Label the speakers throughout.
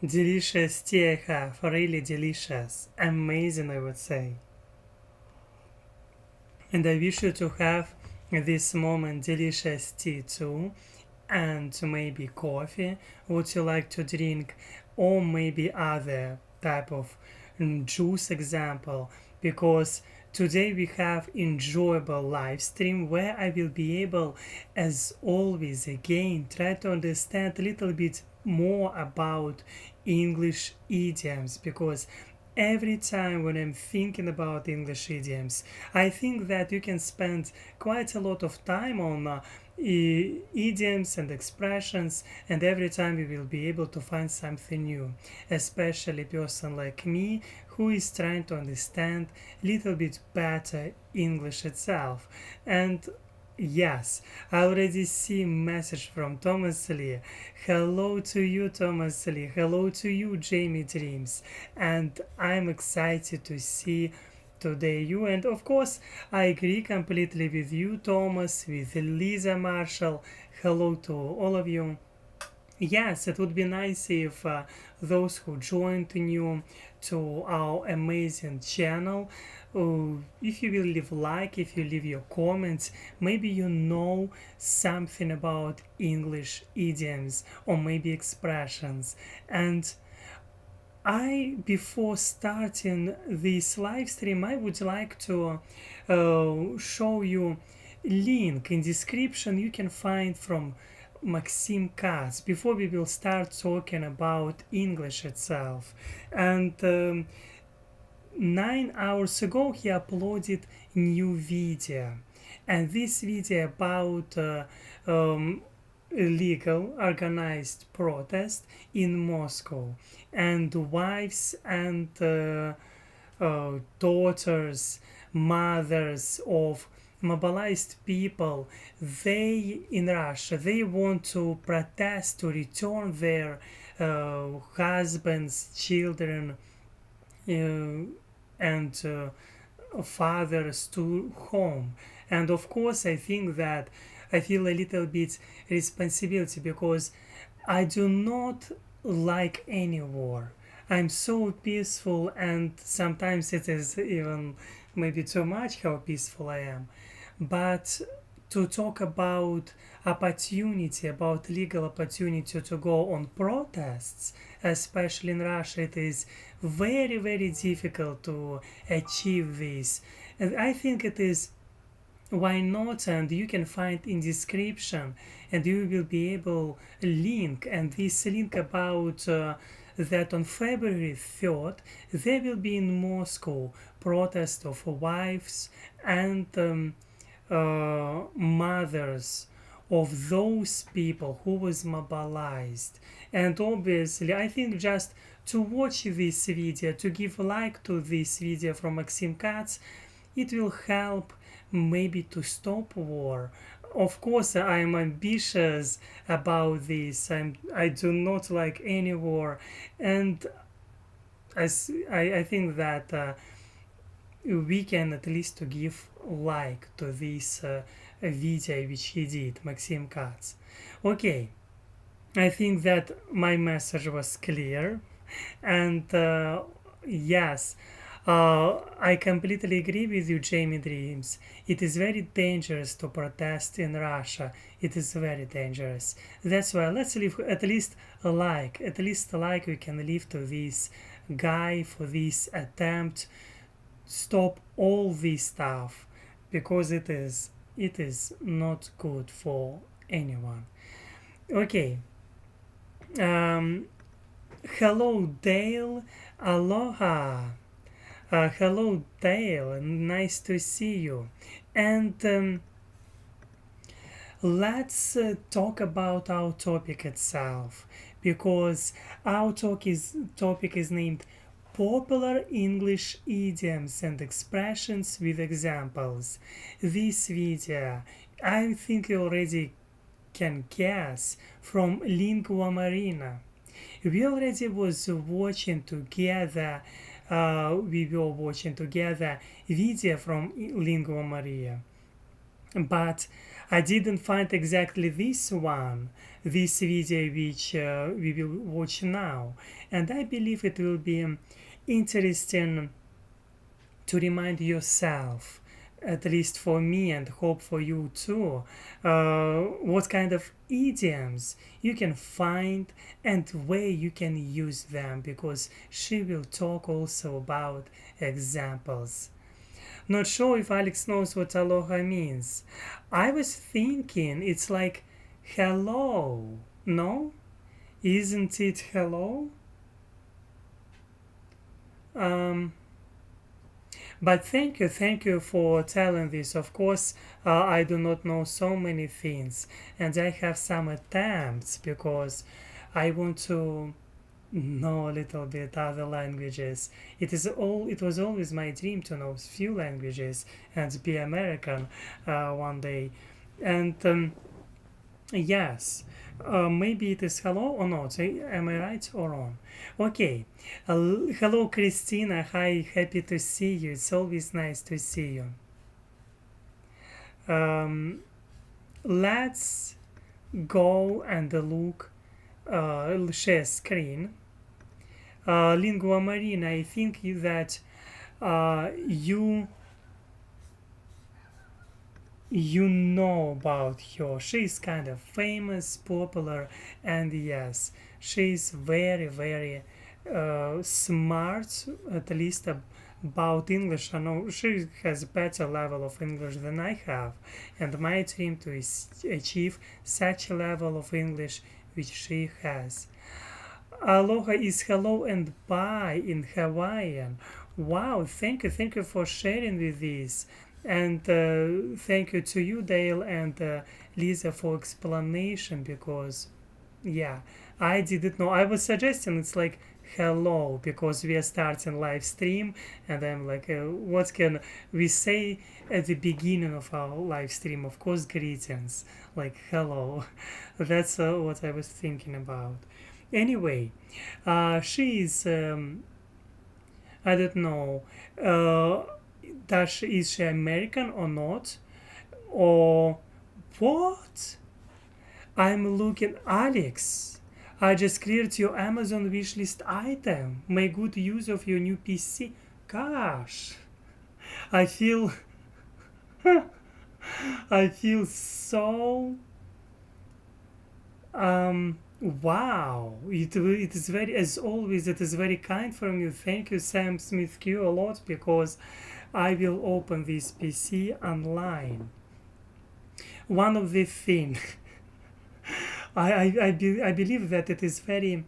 Speaker 1: Delicious tea I have, really delicious, amazing I would say. And I wish you to have this moment delicious tea too, and maybe coffee, would you like to drink, or maybe other type of juice example, because today we have enjoyable live stream where I will be able, as always, again try to understand a little bit more about English idioms, because every time when I'm thinking about English idioms, I think that you can spend quite a lot of time on idioms and expressions, and every time you will be able to find something new, especially a person like me who is trying to understand a little bit better English itself. And yes, I already see a message from Thomas Lee. Hello to you, Thomas Lee. Hello to you, Jamie Dreams. And I'm excited to see today you. And of course, I agree completely with you, Thomas, with Lisa Marshall. Hello to all of you. Yes, it would be nice if those who joined new to our amazing channel, if you will leave like, if you leave your comments, maybe you know something about English idioms or maybe expressions. And before starting this live stream, I would like to show you link in description you can find from Maxim Katz before we will start talking about English itself. And 9 hours ago he uploaded new video, and this video about illegal organized protest in Moscow, and wives and daughters, mothers of mobilized people, they in Russia, they want to protest to return their husbands, children, and fathers to home. And of course I think that I feel a little bit responsibility, because I do not like any war. I'm so peaceful, and sometimes it is even maybe too much how peaceful I am. But to talk about opportunity, about legal opportunity to go on protests, especially in Russia, it is very, very difficult to achieve this. And I think it is, why not, and you can find in description, and you will be able link, and this link about that on February 3rd there will be in Moscow protest of wives and mothers of those people who was mobilized. And obviously I think just to watch this video, to give a like to this video from Maxim Katz, it will help maybe to stop war. Of course I'm ambitious about this. I do not like any war, and I think that we can at least to give like to this video which he did, Maxim Katz. Okay, I think that my message was clear, and yes, I completely agree with you, Jamie Dreams. It is very dangerous to protest in Russia. It is very dangerous. That's why let's leave at least a like we can leave to this guy for this attempt. Stop all this stuff, because it is not good for anyone. Okay. Um, Hello, Dale. Aloha. Hello, Dale. Nice to see you. And let's talk about our topic itself, because our topic is named Popular English Idioms and Expressions with Examples. This video, I think you already can guess, from Lingua Marina. We already was watching together we were watching together video from Lingua Maria, but I didn't find exactly this video which we will watch now, and I believe it will be interesting to remind yourself, at least for me and hope for you too, what kind of idioms you can find and where you can use them, because she will talk also about examples. Not sure if Alex knows what aloha means. I was thinking it's like hello. No? Isn't it hello? Um, but thank you for telling this. Of course, I do not know so many things, and I have some attempts because I want to know a little bit other languages. It was always my dream to know few languages and be American one day. And yes, maybe it is hello or not. Am I right or wrong? Okay. Hello, Christina. Hi, happy to see you. It's always nice to see you. Um, let's go and look, share screen. Lingua Marina, I think that you know about her. She's kind of famous, popular, and yes, she's very, very smart, at least about English. I know she has better level of English than I have, and my dream to achieve such a level of English which she has. Aloha is hello and bye in Hawaiian. Wow, thank you for sharing with this. And thank you to you, Dale, and Lisa for explanation, because, yeah, I didn't know. I was suggesting it's like hello because we are starting live stream, and I'm like, what can we say at the beginning of our live stream? Of course, greetings, like hello. That's what I was thinking about. Anyway, she is, I don't know, is she American or not? Or what? I'm looking, Alex. I just cleared your Amazon wishlist item. Make good use of your new PC. Gosh, I feel, I feel so wow, it is very, as always, it is very kind from you. Thank you, Sam Smith Q, a lot, because I will open this PC online. One of the things, I believe that it is very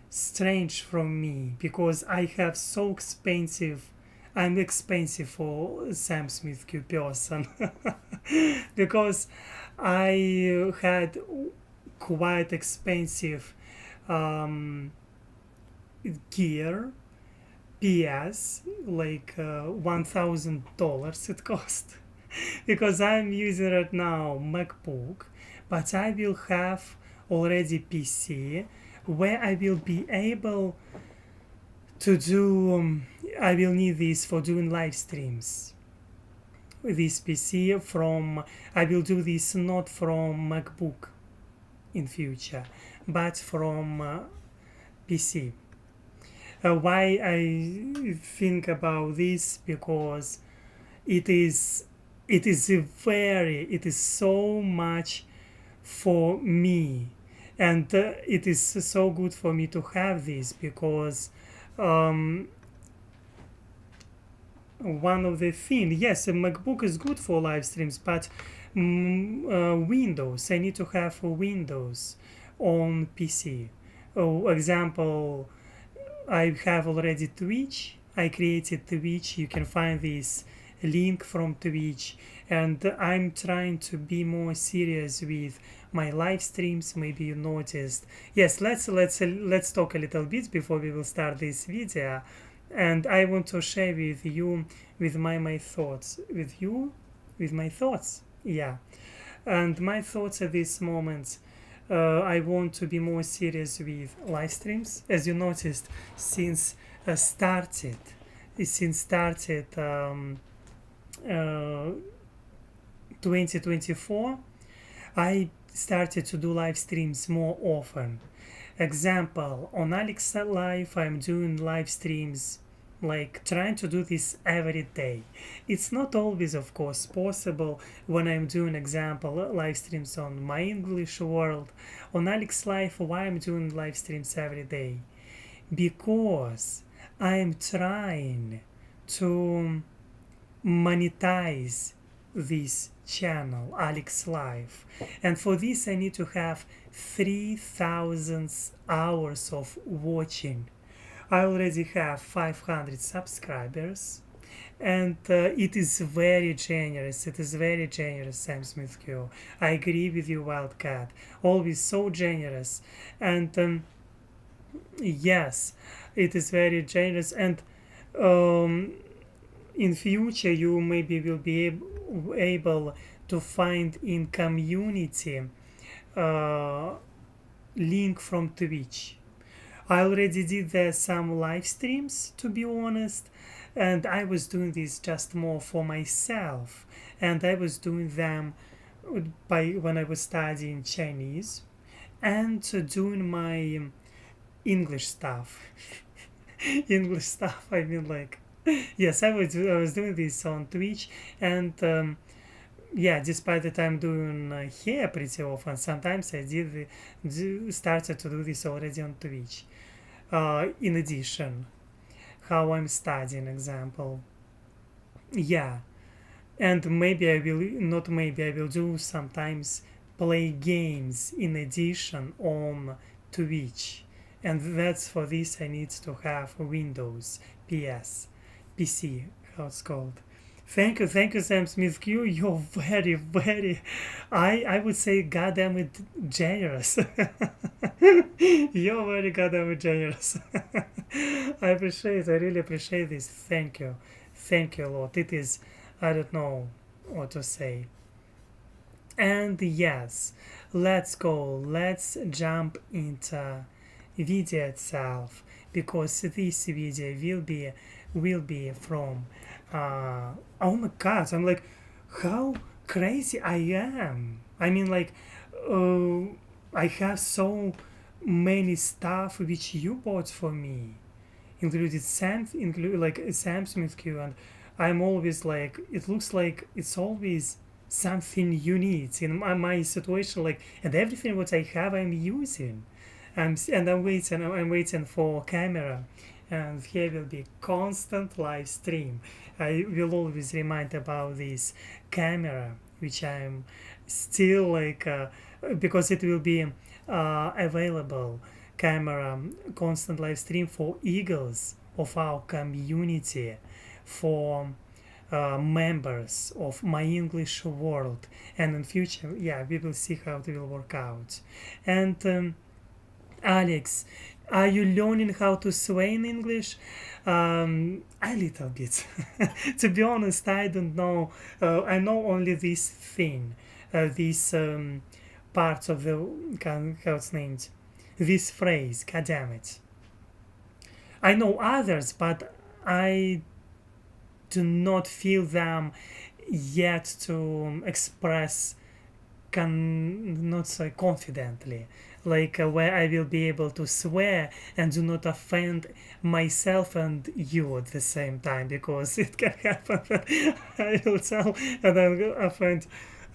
Speaker 1: strange from me because I have so expensive, I'm expensive for Sam Smith Q person because I had quite expensive gear, PS, like $1,000 it cost because I'm using right now MacBook, but I will have already PC where I will be able to do I will need this for doing live streams. This PC from, I will do this not from MacBook in future, but from PC. Why I think about this? Because it is it is so much for me, and it is so good for me to have this because one of the things, yes, a MacBook is good for live streams, but Windows, I need to have Windows on PC. Oh, example, I have already Twitch. I created Twitch. You can find this link from Twitch, and I'm trying to be more serious with my live streams. Maybe you noticed. Yes, let's talk a little bit before we will start this video, and I want to share with you with my thoughts with you with my thoughts. Yeah, and my thoughts at this moment. I want to be more serious with live streams, as you noticed, since started uh, 2024, I started to do live streams more often. Example, on Alex Live, I'm doing live streams, like trying to do this every day. It's not always, of course, possible when I'm doing, example, live streams on My English World. On Alex Live, why I'm doing live streams every day? Because I'm trying to monetize this channel, Alex Live, and for this I need to have 3,000 hours of watching. I already have 500 subscribers, and it is very generous. It is very generous, Sam Smith Q. I agree with you, Wildcat. Always so generous, and yes, it is very generous. And um, in future, you maybe will be able to find in community uh, link from Twitch. I already did some live streams, to be honest, and I was doing this just more for myself, and I was doing them by when I was studying Chinese and doing my English stuff. English stuff. I mean, like, yes, I was doing this on Twitch, and yeah, despite that I'm doing here pretty often, sometimes I started to do this already on Twitch. In addition, how I'm studying, example, yeah, and maybe I will not maybe I will do sometimes play games in addition on Twitch, and that's for this I need to have Windows, PC, how it's called. Thank you, Sam Smith Q. You're very, very, I would say, goddamn it, generous. You're very goddamn it generous. I really appreciate this. Thank you a lot. It is, I don't know what to say. And yes, let's go. Let's jump into video itself, because this video will be from oh my god, I'm like, how crazy I am. I mean, like, I have so many stuff which you bought for me, include like Sam Smith Q, and I'm always like, it looks like it's always something you need in my situation, like, and everything what I have I'm using. I'm waiting for camera, and here will be constant live stream. I will always remind about this camera, which I'm still like, because it will be available camera constant live stream for eagles of our community, for members of My English World, and in future, yeah, we will see how it will work out. And Alex, are you learning how to swear in English? A little bit. To be honest, I don't know. I know only this thing, this part of the, how it's named, this phrase, God damn it. I know others, but I do not feel them yet to express not so confidently, like where I will be able to swear and do not offend myself and you at the same time, because it can happen that I will tell and I will offend,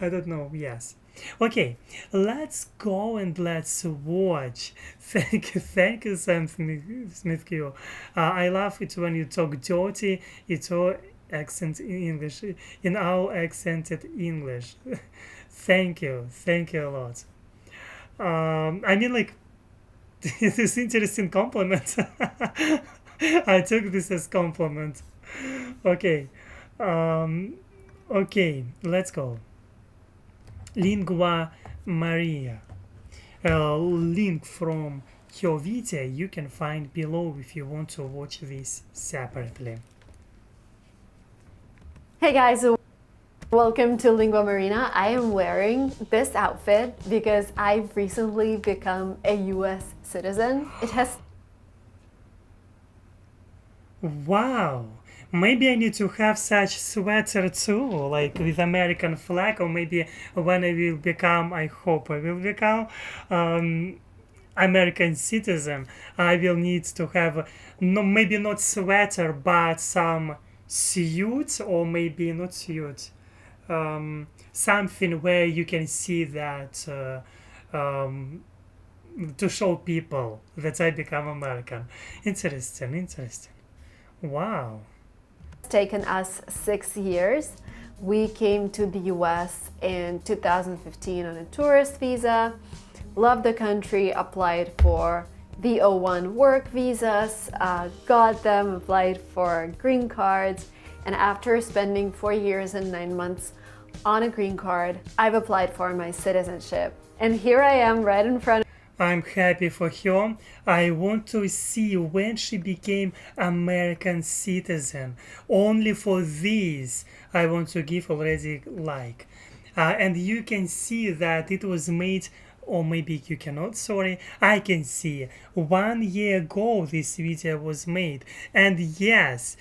Speaker 1: I don't know. Yes. Okay, let's go and let's watch. Thank you, Sam Smith Q. I love it when you talk dirty. It's all accent in English, in our accented English. Thank you a lot. I mean, like, this is interesting compliment. I took this as compliment. Okay, um, okay, let's go. Lingua Maria. Link from her video you can find below if you want to watch this separately.
Speaker 2: Hey guys, welcome to Lingua Marina. I am wearing this outfit because I've recently become a US citizen. It has...
Speaker 1: Wow, Maybe I need to have such sweater too, like with American flag, or maybe when I will become, I hope I will become um, American citizen, I will need to have no, maybe not sweater, but some suit, or maybe not suit, something where you can see that to show people that I become American. Interesting, interesting. Wow.
Speaker 2: It's taken us 6 years. We came to the US in 2015 on a tourist visa, loved the country, applied for the O1 work visas, got them, applied for green cards, and after spending 4 years and 9 months on a green card, I've applied for my citizenship. And here I am right in front.
Speaker 1: I'm happy for her. I want to see when she became American citizen. Only for this, I want to give already like. And you can see that it was made, or maybe you cannot, sorry, I can see 1 year ago this video was made. And yes,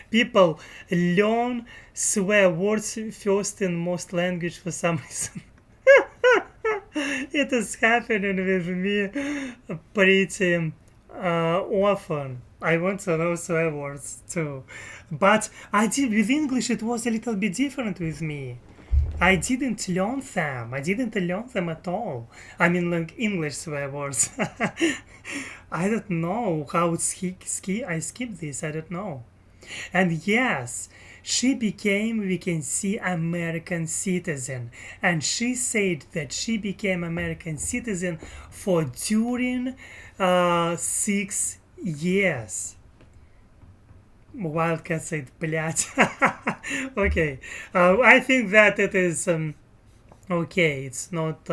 Speaker 1: people learn swear words first in most language for some reason. It is happening with me pretty often. I want to know swear words too. But I did with English, it was a little bit different with me. I didn't learn them. I didn't learn them at all. I mean, like English swear words. I don't know how I skipped this. I don't know. And yes, she became, we can see, American citizen. And she said that she became American citizen for during 6 years. Wildcat said, блядь. Okay. I think that it is okay. It's not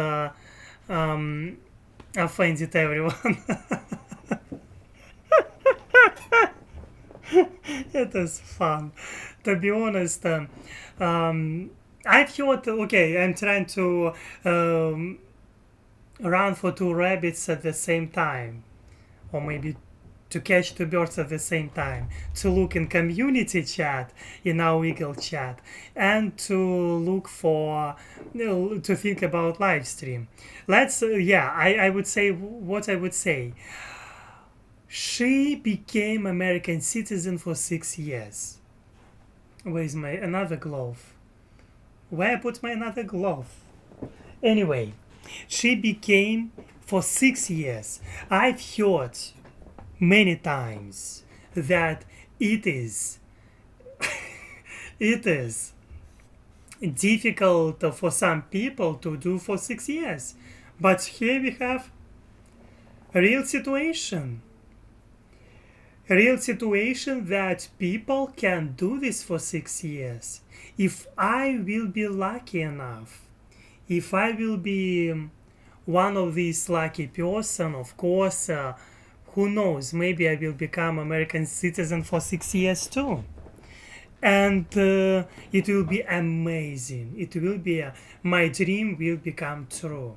Speaker 1: offended everyone. It is fun. To be honest, I thought, okay, I'm trying to run for two rabbits at the same time, or maybe to catch two birds at the same time, to look in community chat, in our Eagle chat, and to look for, to think about live stream. Let's, I would say what I would say. She became American citizen for 6 years. Where's my another glove? Where I put my another glove? Anyway, she became for 6 years. I've heard many times that it is difficult for some people to do for 6 years. But here we have a real situation that people can do this for 6 years. If I will be lucky enough, if I will be one of these lucky person, of course, who knows, maybe I will become American citizen for 6 years too. And it will be amazing. It will be, my dream will become true.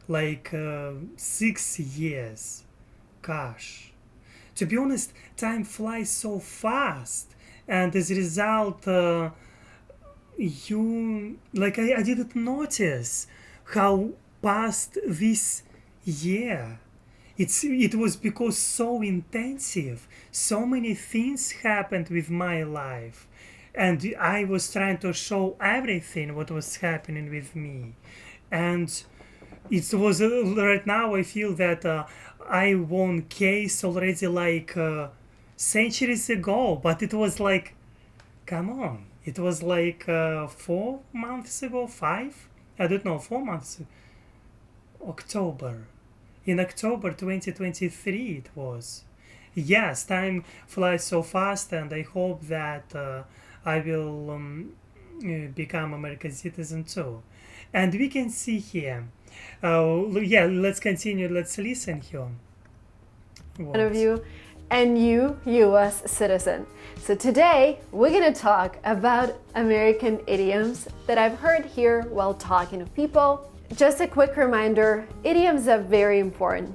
Speaker 1: Like 6 years. Gosh. To be honest, time flies so fast, and as a result, I didn't notice how past this year. It was because so intensive, so many things happened with my life, and I was trying to show everything what was happening with me, and it was right now I feel that I won case already like centuries ago, but it was like, come on, it was like 4 months ago, 5, I don't know, 4 months, October, in October 2023 it was. Yes, time flies so fast, and I hope that I will become American citizen too. And we can see here. Let's continue. Let's listen here.
Speaker 2: One of you and you, US citizen. So today we're going to talk about American idioms that I've heard here while talking to people. Just a quick reminder, idioms are very important.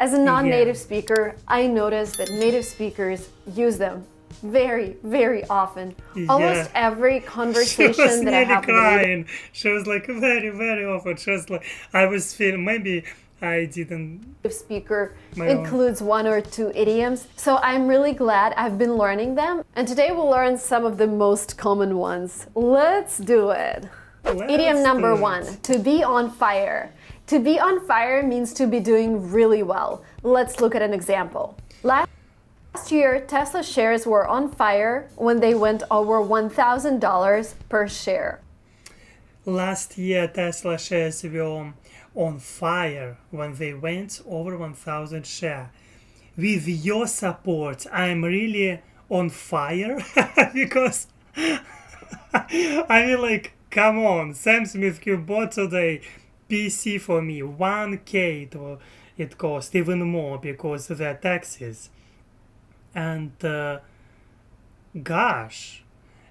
Speaker 2: As a non-native
Speaker 1: Yeah.
Speaker 2: speaker, I noticed that native speakers use them very, very often.
Speaker 1: Yeah.
Speaker 2: Almost every
Speaker 1: She was
Speaker 2: conversation that I
Speaker 1: nearly
Speaker 2: have with a native
Speaker 1: crying. She was like very, very often. She was like, I was feeling, maybe I didn't,
Speaker 2: speaker
Speaker 1: my own.
Speaker 2: includes one or two idioms. So I'm really glad I've been learning them. And today we'll learn some of the most common ones. Let's do it. Idiom
Speaker 1: Let's
Speaker 2: number
Speaker 1: do
Speaker 2: one,
Speaker 1: it.
Speaker 2: to be on fire. To be on fire means to be doing really well. Let's look at an example. Last year, Tesla shares were on fire when they went over $1,000 per share.
Speaker 1: Last year, Tesla shares were on fire when they went over 1,000 share. With your support, I'm really on fire because I mean, like, come on, Sam Smith you bought today PC for me 1K it cost even more because of their taxes and gosh,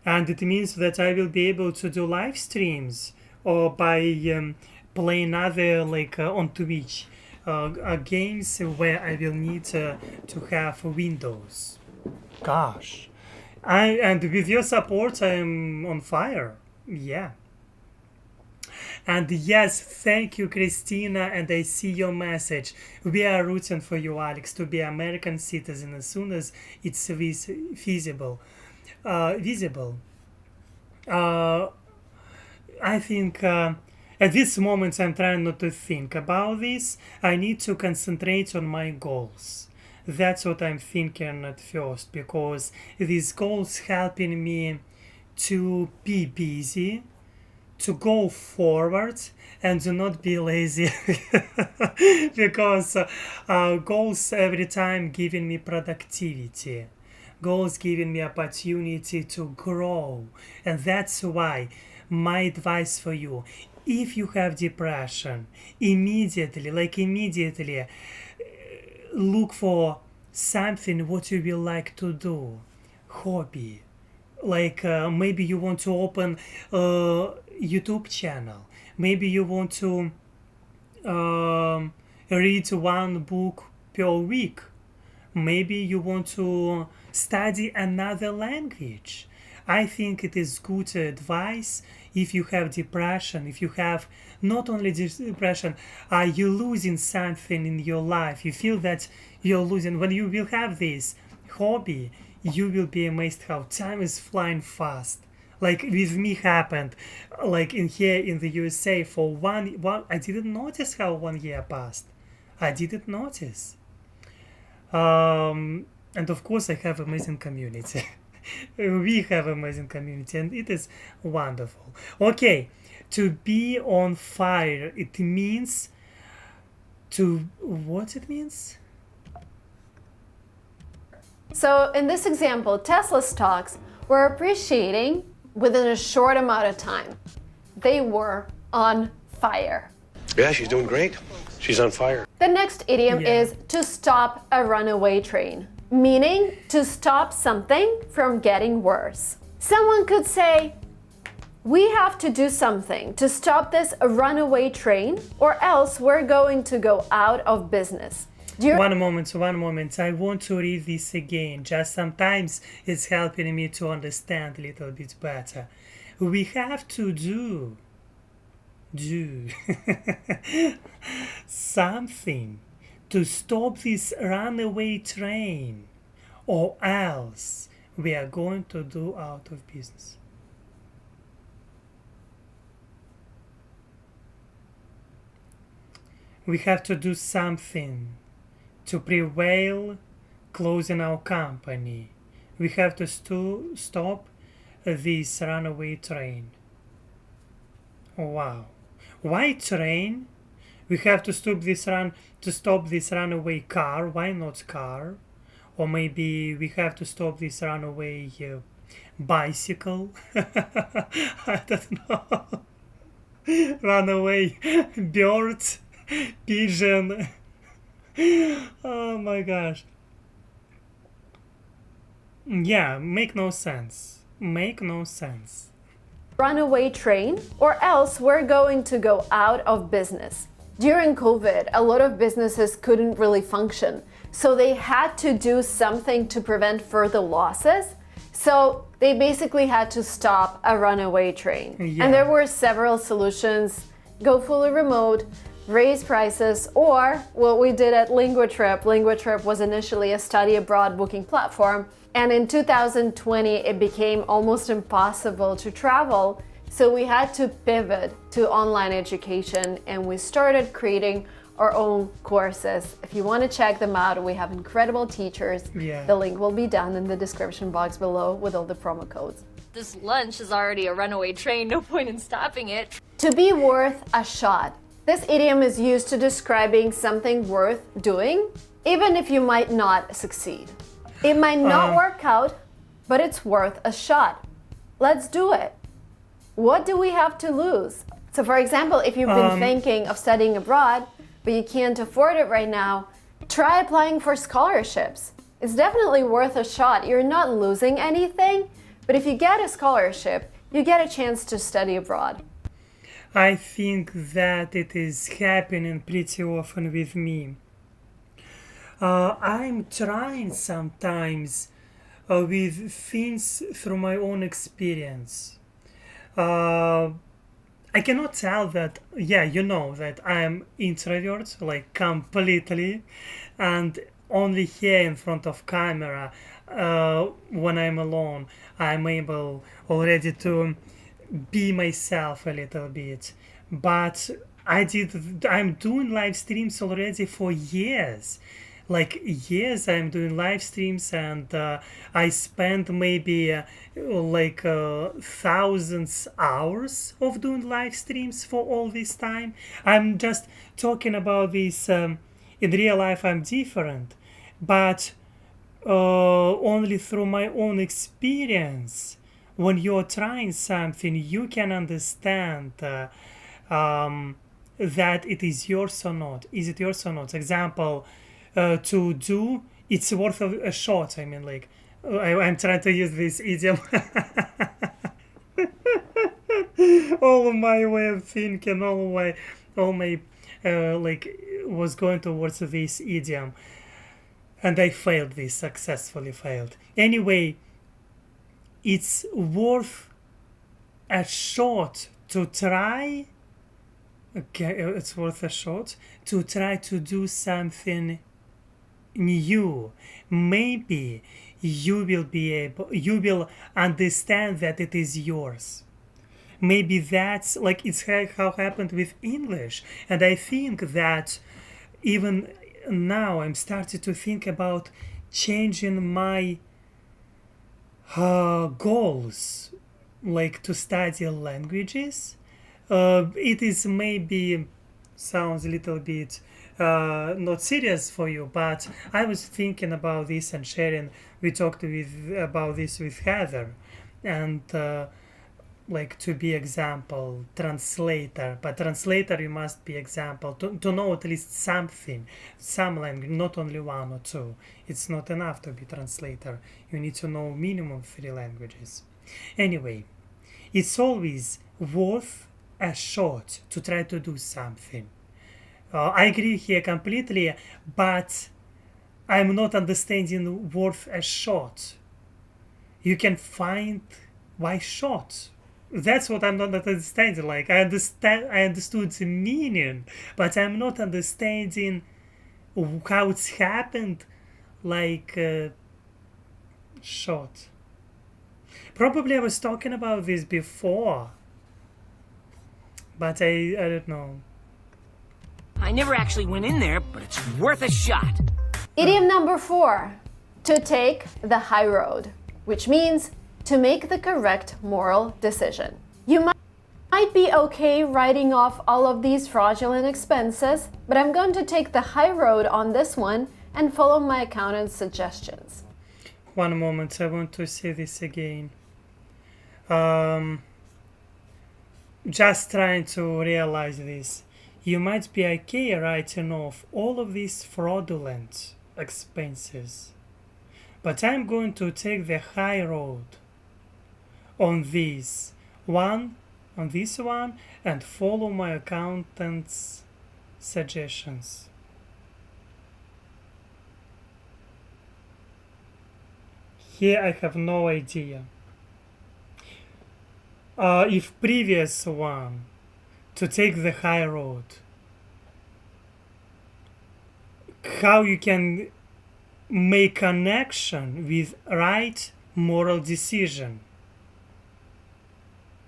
Speaker 1: and it means that I will be able to do live streams or by playing other like on Twitch games where I will need to have Windows. Gosh, and with your support, I'm on fire. Yeah. And yes, thank you, Christina. And I see your message. We are rooting for you, Alex, to be American citizen as soon as it's feasible. Visible. Uh, I think at this moment I'm trying not to think about this. I need to concentrate on my goals. That's what I'm thinking at first because these goals helping me to be busy, to go forward, and to not be lazy because goals every time giving me productivity, goals giving me opportunity to grow, and that's why my advice for you, if you have depression, immediately look for something what you will like to do, hobby, like maybe you want to open a YouTube channel, maybe you want to read one book per week, maybe you want to study another language. I think it is good advice if you have depression, if you have not only depression, are you losing something in your life, you feel that you're losing, when you will have this hobby, you will be amazed how time is flying fast. Like with me happened, like in here in the USA for one I didn't notice how 1 year passed. I didn't notice. And of course I have amazing community. We have amazing community and it is wonderful. Okay, to be on fire, it means to what it means?
Speaker 2: So in this example, Tesla stocks were appreciating within a short amount of time. They were on fire.
Speaker 3: Yeah, she's doing great. She's on fire.
Speaker 2: The next idiom
Speaker 1: Yeah.
Speaker 2: is to stop a runaway train, meaning to stop something from getting worse. Someone could say, we have to do something to stop this runaway train or else we're going to go out of business. Do you
Speaker 1: One moment. I want to read this again. Just sometimes it's helping me to understand a little bit better. We have to do something to stop this runaway train, or else we are going to do out of business. We have to do something to prevail closing our company. We have to stop this runaway train. Wow. Why train? We have to stop this runaway car. Why not car? Or maybe we have to stop this runaway bicycle. I don't know. Runaway bird, pigeon. Oh my gosh. Yeah, make no sense. Make no sense.
Speaker 2: runaway train or else we're going to go out of business? During COVID, a lot of businesses couldn't really function, so they had to do something to prevent further losses. So they basically had to stop a runaway train.
Speaker 1: Yeah.
Speaker 2: And there were several solutions: go fully remote, raise prices, or what we did at LinguaTrip. LinguaTrip was initially a study abroad booking platform, and in 2020 it became almost impossible to travel. So we had to pivot to online education, and we started creating our own courses. If you want to check them out, we have incredible teachers.
Speaker 1: Yeah.
Speaker 2: The link will be down in the description box below with all the promo codes.
Speaker 4: This lunch is already a runaway train, no point in stopping it.
Speaker 2: To be worth a shot. This idiom is used to describing something worth doing, even if you might not succeed. It might not work out, but it's worth a shot. Let's do it. What do we have to lose? So for example, if you've been thinking of studying abroad, but you can't afford it right now, try applying for scholarships. It's definitely worth a shot. You're not losing anything, but if you get a scholarship, you get a chance to study abroad.
Speaker 1: I think that it is happening pretty often with me. I'm trying sometimes with things through my own experience. I cannot tell that, yeah, you know that I'm introvert, like completely, and only here in front of camera, when I'm alone, I'm able already to be myself a little bit. But I'm doing live streams already for years. Like years I'm doing live streams, and I spend maybe thousands hours of doing live streams for all this time. I'm just talking about this. In real life I'm different, but only through my own experience. When you're trying something, you can understand that it is yours or not. Is it yours or not? Example, to do, it's worth a shot. I mean, like, I'm trying to use this idiom. All my way of thinking, all my was going towards this idiom, and I failed. This successfully failed. Anyway, it's worth a shot to try. Okay, it's worth a shot to try to do something new. Maybe you will understand that it is yours. Maybe that's like it's how happened with English. And I think that even now I'm starting to think about changing my goals, like to study languages. It is maybe sounds a little bit not serious for you, but I was thinking about this and sharing. We talked about this with Heather, and like to be example translator. But translator, you must be example to know at least something, some language, not only one or two. It's not enough to be translator. You need to know minimum 3 languages. Anyway, it's always worth a shot to try to do something. I agree here completely, but I'm not understanding worth a shot. You can find why shot. That's what I'm not understanding. Like I understood the meaning, but I'm not understanding how it's happened. Like shot. Probably I was talking about this before, but I don't know.
Speaker 5: I never actually went in there, but it's worth a shot.
Speaker 2: Idiom number 4, to take the high road, which means to make the correct moral decision. You might be okay writing off all of these fraudulent expenses, but I'm going to take the high road on this one and follow my accountant's suggestions.
Speaker 1: One moment, I want to say this again. Just trying to realize this. You might be okay writing off all of these fraudulent expenses, but I'm going to take the high road on this one, and follow my accountant's suggestions. Here I have no idea. If previous one, to take the high road, how you can make connection with right moral decision.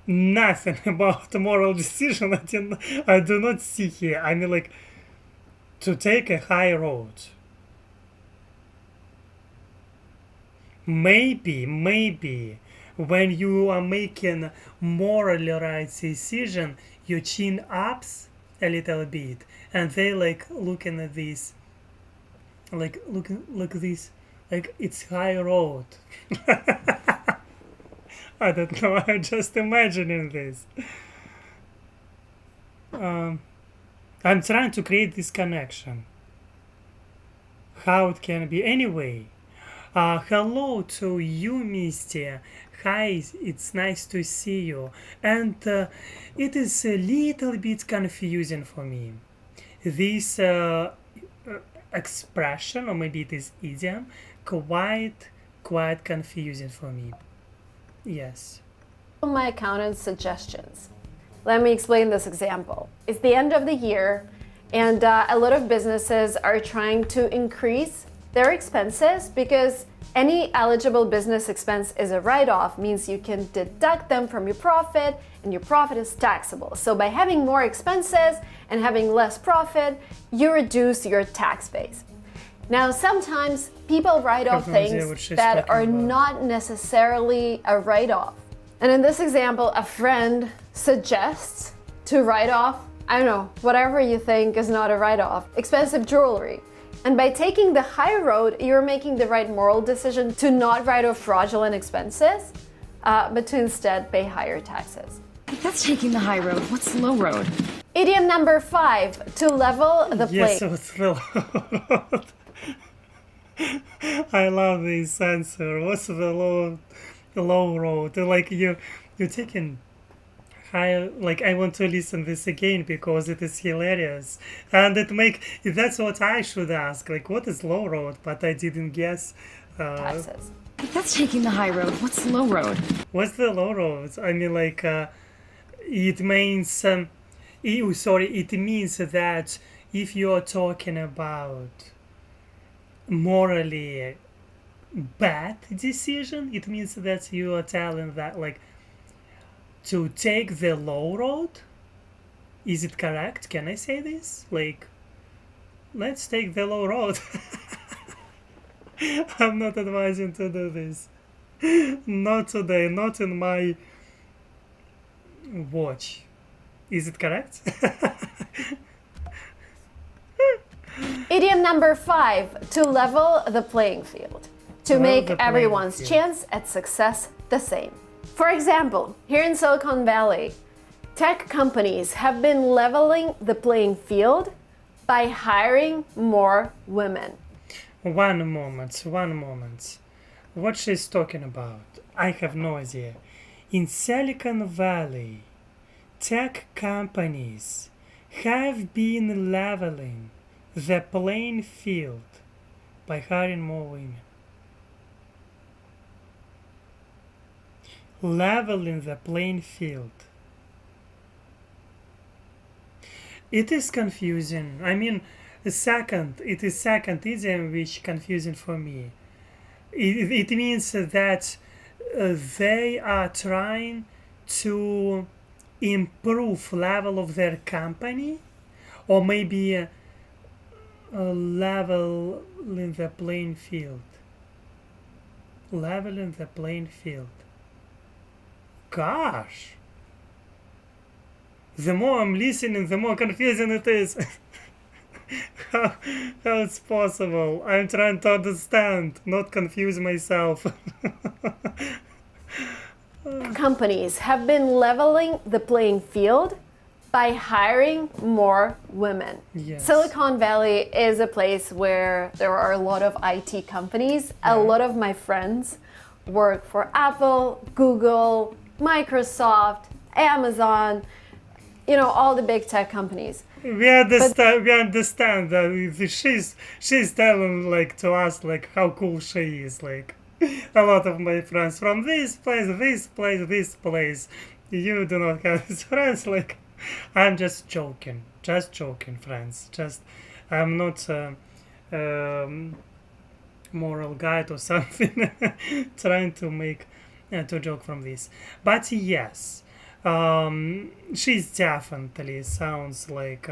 Speaker 1: Nothing about moral decision I do not see here. I mean, like, to take a high road. Maybe when you are making morally right decision, your chin ups a little bit, and they like looking at this, like look this, like it's high road. I don't know. I'm just imagining this. I'm trying to create this connection. How it can be anyway. Hello to you, Misty. Hi, it's nice to see you. And it is a little bit confusing for me. This expression, or maybe it is idiom, quite confusing for me. Yes.
Speaker 2: My accountant's suggestions. Let me explain this example. It's the end of the year, and a lot of businesses are trying to increase their expenses because any eligible business expense is a write-off, means you can deduct them from your profit, and your profit is taxable. So by having more expenses and having less profit, you reduce your tax base. Now, sometimes people write off things that are not necessarily a write-off. And in this example, a friend suggests to write off, I don't know, whatever you think is not a write-off, expensive jewelry. And by taking the high road, you're making the right moral decision to not write off fraudulent expenses, but to instead pay higher taxes.
Speaker 6: That's taking the high road. What's the low road?
Speaker 2: Idiom number 5, to level the playing.
Speaker 1: Yes, so it's the low road. I love this answer. What's the low road? Like you're taking high. Like I want to listen this again because it is hilarious, and that's what I should ask. Like what is low road? But I didn't guess.
Speaker 2: Taxes.
Speaker 6: That's taking the high road. What's the low road?
Speaker 1: What's the low road? I mean, like it means. It means that if you are talking about morally bad decision, it means that you are telling that like to take the low road. Is it correct? Can I say this? Like, let's take the low road. I'm not advising to do this. Not today, not in my watch. Is it correct?
Speaker 2: Idiom number 5, to level the playing field. To make everyone's chance at success the same. For example, here in Silicon Valley, tech companies have been leveling the playing field by hiring more women.
Speaker 1: One moment. What she's talking about? I have no idea. In Silicon Valley, tech companies have been leveling the playing field by hiring more women. Leveling the playing field. It is confusing. I mean, it is second idiom which confusing for me. It means that they are trying to improve level of their company, or maybe level in the playing field. Level in the playing field. Gosh! The more I'm listening, the more confusing it is. how it's possible? I'm trying to understand, not confuse myself.
Speaker 2: Companies have been leveling the playing field by hiring more women.
Speaker 1: Yes.
Speaker 2: Silicon Valley is a place where there are a lot of IT companies. A lot of my friends work for Apple, Google, Microsoft, Amazon. all the big tech companies.
Speaker 1: We understand. We understand that she's telling like to us like how cool she is. Like a lot of my friends from this place, this place, this place. You do not have these friends. Like I'm just joking, friends. Just I'm not moral guide or something. Trying to make to joke from this, but yes. She's definitely sounds like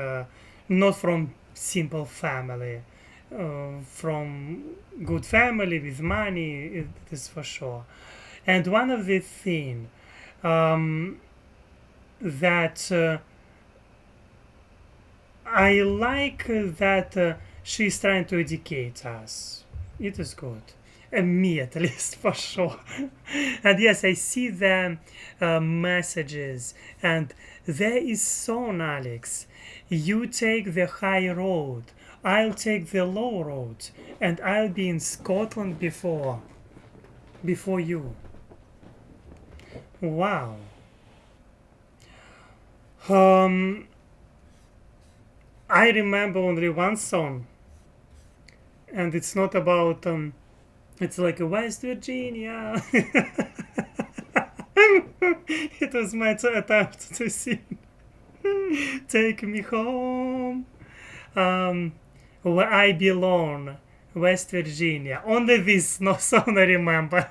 Speaker 1: not from simple family, from good family with money. It is for sure. And one of the thing that I like that she's trying to educate us. It is good. Me at least for sure. And yes, I see the messages, and there is song, Alex. You take the high road, I'll take the low road, and I'll be in Scotland before you. Wow. I remember only one song, and it's not about it's like a West Virginia. It was my attempt to sing Take Me Home, where I belong, West Virginia. Only this no song I remember.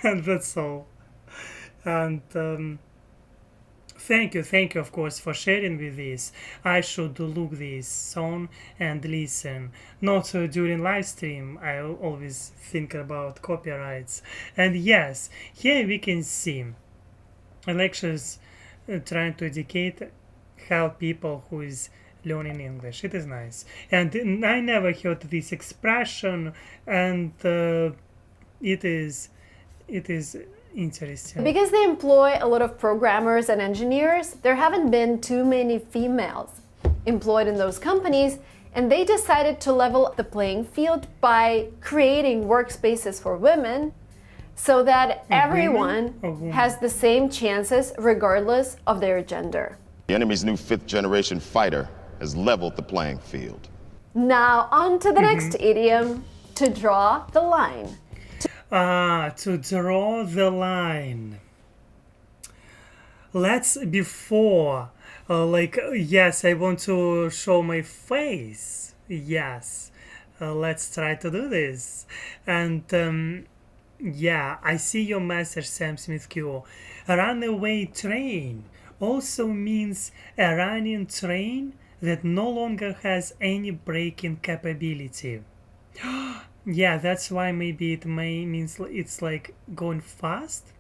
Speaker 1: And that's all. And thank you, of course, for sharing with this. I should look this song and listen. Not during live stream. I always think about copyrights. And yes, here we can see lectures trying to educate, help people who is learning English. It is nice. And I never heard this expression, and it is interesting.
Speaker 2: Because they employ a lot of programmers and engineers, there haven't been too many females employed in those companies, and they decided to level the playing field by creating workspaces for women so that everyone has the same chances regardless of their gender.
Speaker 7: The enemy's new 5th generation fighter has leveled the playing field.
Speaker 2: Now on to the next idiom, to draw the line.
Speaker 1: To draw the line. Let's before, yes, I want to show my face. Yes, let's try to do this. And yeah, I see your message, Sam Smith Q. A runaway train also means a running train that no longer has any braking capability. Yeah, that's why maybe it means it's like going fast.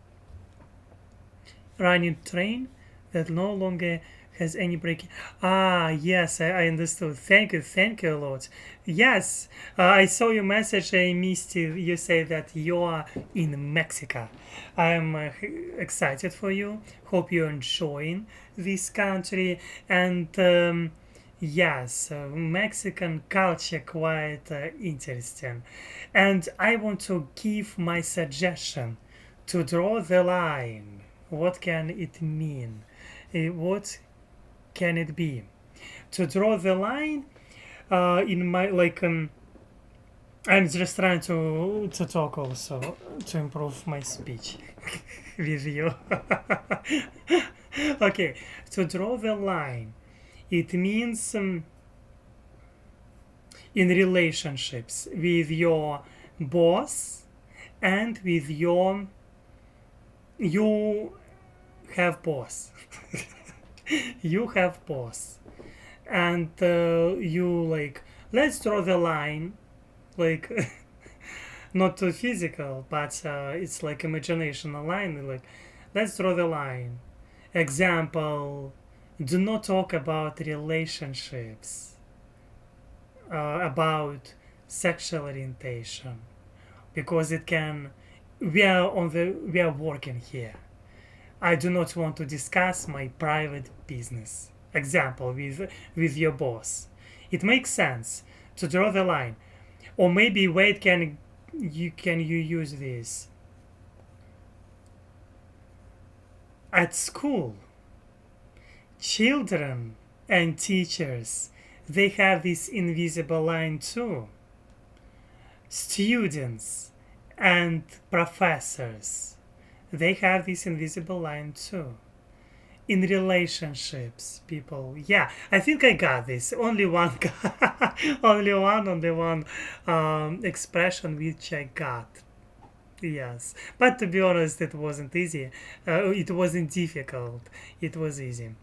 Speaker 1: Running train that no longer has any braking. Ah, yes, I understood. Thank you a lot. Yes, I saw your message. I missed you. You say that you are in Mexico. I'm excited for you. Hope you're enjoying this country. And yes, Mexican culture quite interesting. And I want to give my suggestion to draw the line. What can it mean? What can it be? To draw the line in my I'm just trying to talk also to improve my speech with you. Okay, to draw the line. It means in relationships with your boss and with you have boss. You have boss. And you let's draw the line, not too physical, but it's like imagination, a line, let's draw the line. Example, do not talk about relationships, about sexual orientation, because we are working here. I do not want to discuss my private business. Example, with your boss. It makes sense to draw the line. Or maybe wait, can you use this? At school, children and teachers, they have this invisible line too. Students and professors, they have this invisible line too. In relationships, people, yeah, I think I got this. Only one, only one expression which I got. Yes, but to be honest, it wasn't easy. It wasn't difficult. It was easy.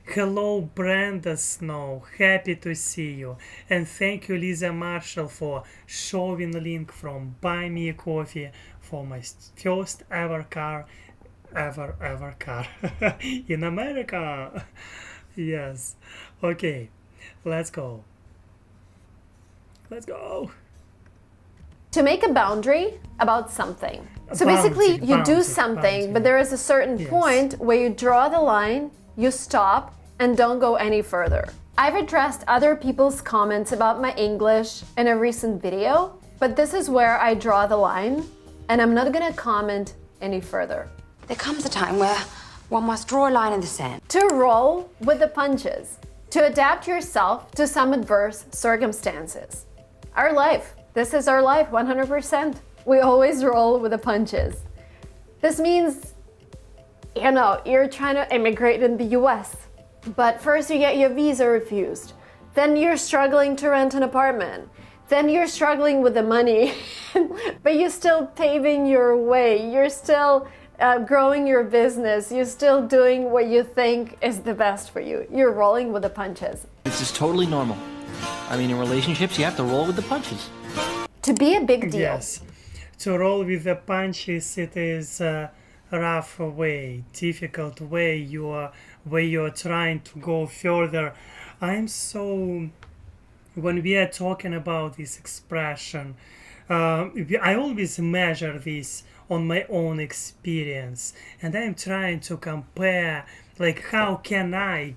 Speaker 1: Hello, Brenda Snow. Happy to see you. And thank you, Lisa Marshall, for showing the link from Buy Me a Coffee for my first ever car, ever car in America. Yes. Okay, let's go. Let's go.
Speaker 2: To make a boundary about something. So basically, you do something, but there is a certain point where you draw the line, you stop, and don't go any further. I've addressed other people's comments about my English in a recent video, but this is where I draw the line, and I'm not gonna comment any further.
Speaker 8: There comes a time where one must draw a line in the sand.
Speaker 2: To roll with the punches. To adapt yourself to some adverse circumstances. Our life. This is our life, 100%. We always roll with the punches. This means, you know, you're trying to immigrate in the US, but first you get your visa refused. Then you're struggling to rent an apartment. Then you're struggling with the money, but you're still paving your way. You're still growing your business. You're still doing what you think is the best for you. You're rolling with the punches.
Speaker 5: This is totally normal. I mean, in relationships, you have to roll with the punches.
Speaker 2: To be a big deal.
Speaker 1: Yes, to roll with the punches, it is a rough way, difficult way. You're trying to go further. When we are talking about this expression, I always measure this on my own experience, and I'm trying to compare, like, how can I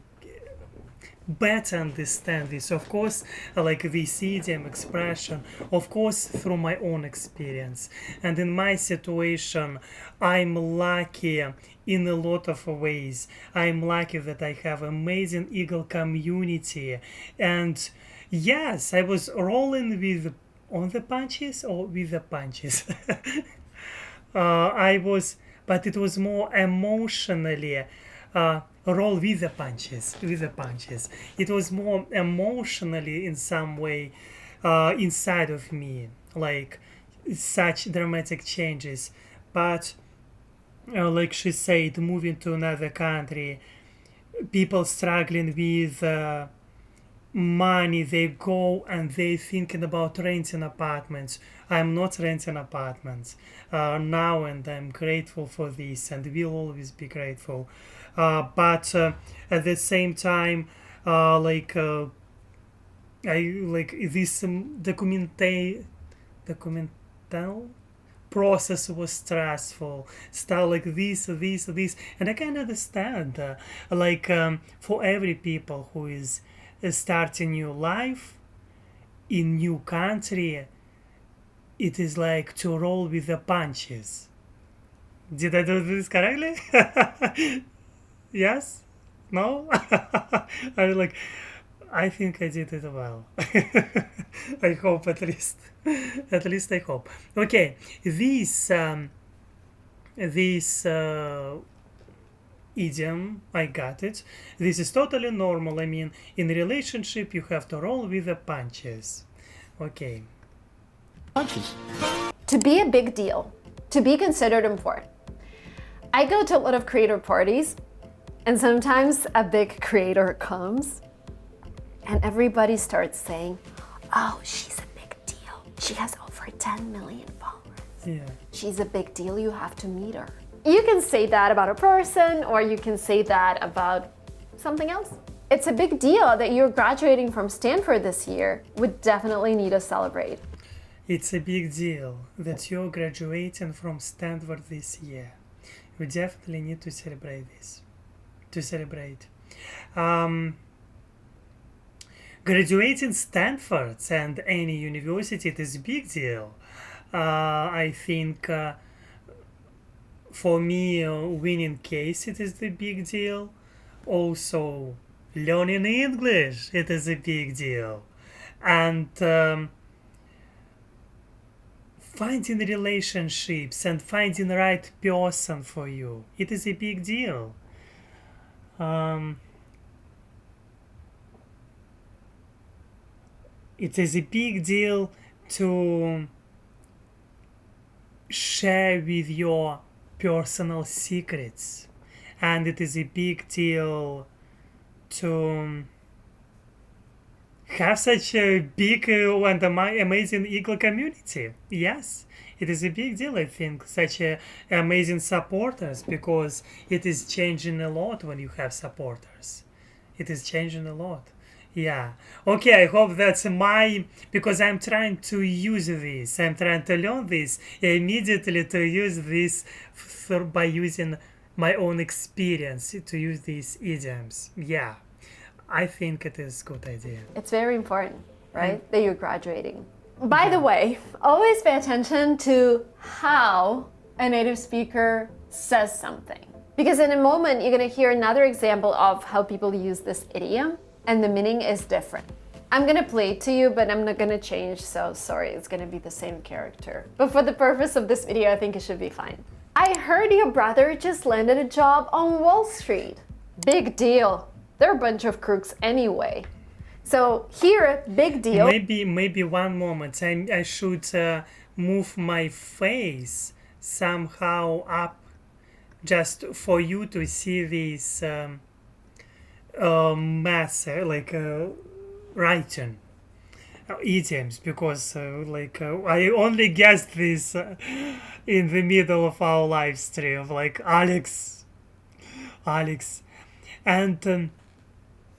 Speaker 1: better understand this. Of course, like this idiom expression, of course, through my own experience. And in my situation, I'm lucky in a lot of ways. I'm lucky that I have amazing Eagle community. And yes, I was rolling with on the punches or with the punches. But it was more emotionally roll with the punches. It was more emotionally in some way inside of me, like such dramatic changes. But like she said, moving to another country, people struggling with money, they go and they thinking about renting apartments. I'm not renting apartments now, and I'm grateful for this and will always be grateful. But at the same time, I like this documental process was stressful, stuff like this, and I can understand. For every people who is starting new life in new country, it is like to roll with the punches. Did I do this correctly? Yes? No? I think I did it well. I hope at least. At least I hope. Okay, this idiom, I got it. This is totally normal. I mean, in a relationship, you have to roll with the punches. Okay.
Speaker 5: Punches.
Speaker 2: To be a big deal. To be considered important. I go to a lot of creator parties, and sometimes a big creator comes, and everybody starts saying, oh, she's a big deal. She has over 10 million followers.
Speaker 1: Yeah.
Speaker 2: She's a big deal. You have to meet her. You can say that about a person, or you can say that about something else. It's a big deal that you're graduating from Stanford this year. We definitely need to celebrate.
Speaker 1: It's a big deal that you're graduating from Stanford this year. We definitely need to celebrate this. Graduating Stanford and any university, it is a big deal. I think for me, winning case, it is the big deal. Also, learning English, it is a big deal. And finding relationships and finding the right person for you, it is a big deal. It is a big deal to share with your personal secrets, and it is a big deal to have such a big and amazing eagle community. Yes, it is a big deal, I think, such amazing supporters, because it is changing a lot when you have supporters. It is changing a lot. Yeah. Okay, I hope that's because I'm trying to use this. I'm trying to learn this immediately, to use this by using my own experience, to use these idioms. Yeah. I think it is a good idea.
Speaker 2: It's very important, right? That you're graduating. By the way, always pay attention to how a native speaker says something. Because in a moment, you're going to hear another example of how people use this idiom, and the meaning is different. I'm going to play it to you, but I'm not going to change, so sorry, it's going to be the same character. But for the purpose of this video, I think it should be fine. I heard your brother just landed a job on Wall Street. Big deal. They're a bunch of crooks anyway. So here, big deal.
Speaker 1: Maybe one moment. I should move my face somehow up, just for you to see this writing idioms, because I only guessed this in the middle of our live stream, like Alex, and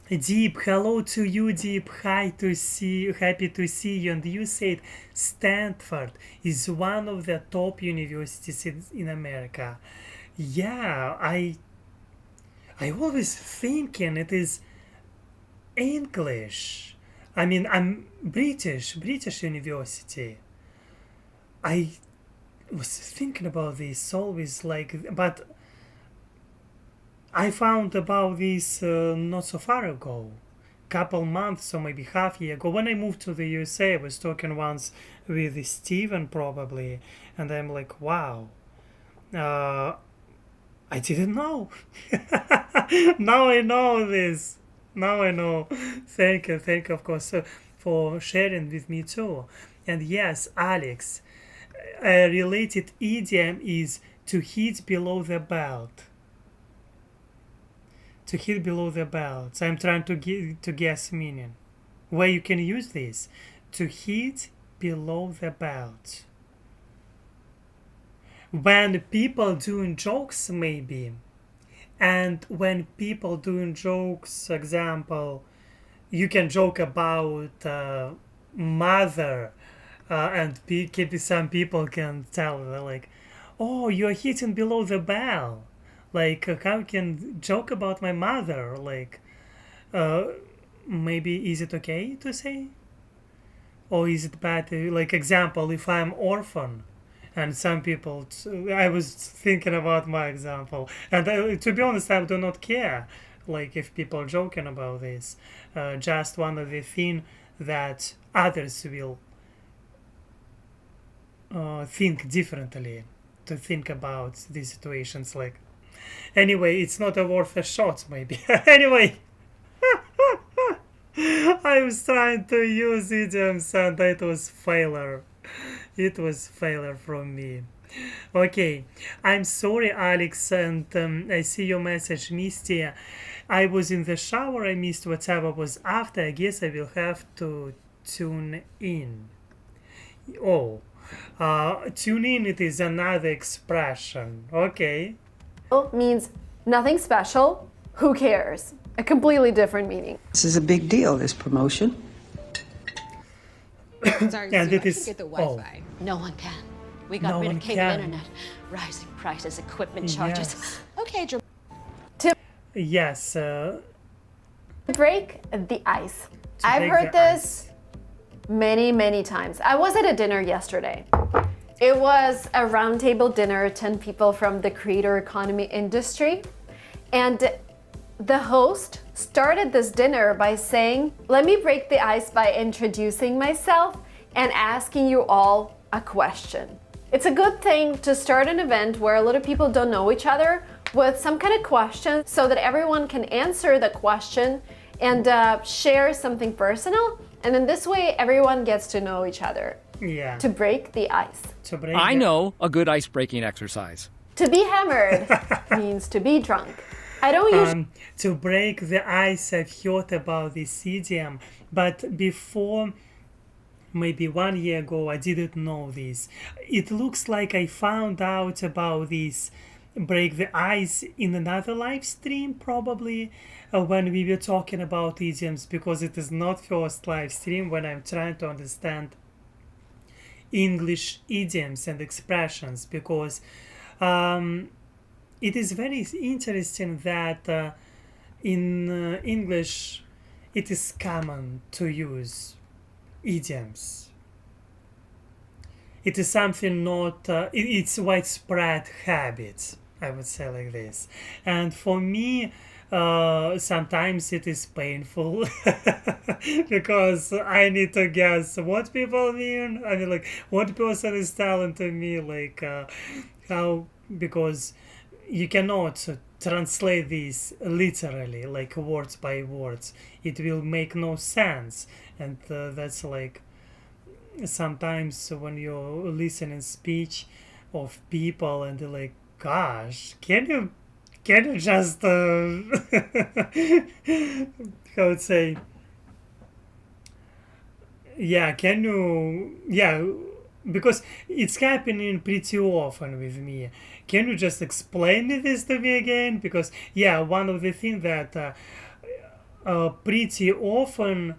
Speaker 1: Deep, hello to you, Deep. Happy to see you. And you said Stanford is one of the top universities in America. Yeah, I always thinking it is English. I mean, I'm British university. I was thinking about this always, but I found about this not so far ago, couple months or maybe half year ago. When I moved to the USA, I was talking once with Steven probably, and I'm like, wow, I didn't know. Now I know this. Now I know. Thank you, of course, for sharing with me too. And yes, Alex, a related idiom is to hit below the belt. To hit below the belt. So I'm trying to guess meaning. Where you can use this. To hit below the belt. When people doing jokes, maybe. And when people doing jokes, example, you can joke about mother, and some people can tell, like, oh, you're hitting below the bell. Like, how you can joke about my mother? Like, maybe is it okay to say? Or is it bad? Like, example, if I'm orphan, and some people, I was thinking about my example, and to be honest, I do not care. Like, if people are joking about this, just one of the things that others will think differently, to think about these situations, like. Anyway, it's not worth a shot, maybe. Anyway, I was trying to use idioms and it was failure. It was failure from me. Okay, I'm sorry, Alex, and I see your message, Misty. I was in the shower, I missed whatever was after. I guess I will have to tune in. Oh, tune in, it is another expression. Okay.
Speaker 2: Means nothing special, who cares? A completely different meaning.
Speaker 9: This is a big deal, this promotion.
Speaker 10: Sorry,
Speaker 1: and
Speaker 10: Sue,
Speaker 1: it is,
Speaker 10: I can get the Wi-Fi.
Speaker 8: No one can. We got rid of cable internet. Rising prices, equipment charges.
Speaker 1: Yes.
Speaker 8: Okay,
Speaker 1: Yes.
Speaker 2: Break the ice. I've heard this many times. I was at a dinner yesterday, It was a roundtable dinner, 10 people from the creator economy industry. And the host started this dinner by saying, let me break the ice by introducing myself and asking you all a question. It's a good thing to start an event where a lot of people don't know each other with some kind of question so that everyone can answer the question and share something personal. And in this way, everyone gets to know each other.
Speaker 1: Yeah.
Speaker 2: To break the ice.
Speaker 5: I know a good ice-breaking exercise.
Speaker 2: To be hammered means to be drunk. I don't usually...
Speaker 1: To break the ice, I've heard about this idiom, but before, maybe 1 year ago, I didn't know this. It looks like I found out about this break the ice in another live stream, probably, when we were talking about idioms, because it is not first live stream when I'm trying to understand English idioms and expressions, because it is very interesting that in English it is common to use idioms. It is something not, it's widespread habit, I would say like this. And for me, sometimes it is painful because I need to guess what people mean. I mean, like, what person is telling to me, like, how, because you cannot translate this literally, like words by words. It will make no sense. And that's like, sometimes when you're listening speech of people and they're like, gosh, can you just how would say, because it's happening pretty often with me. Can you just explain this to me again? Because one of the things that pretty often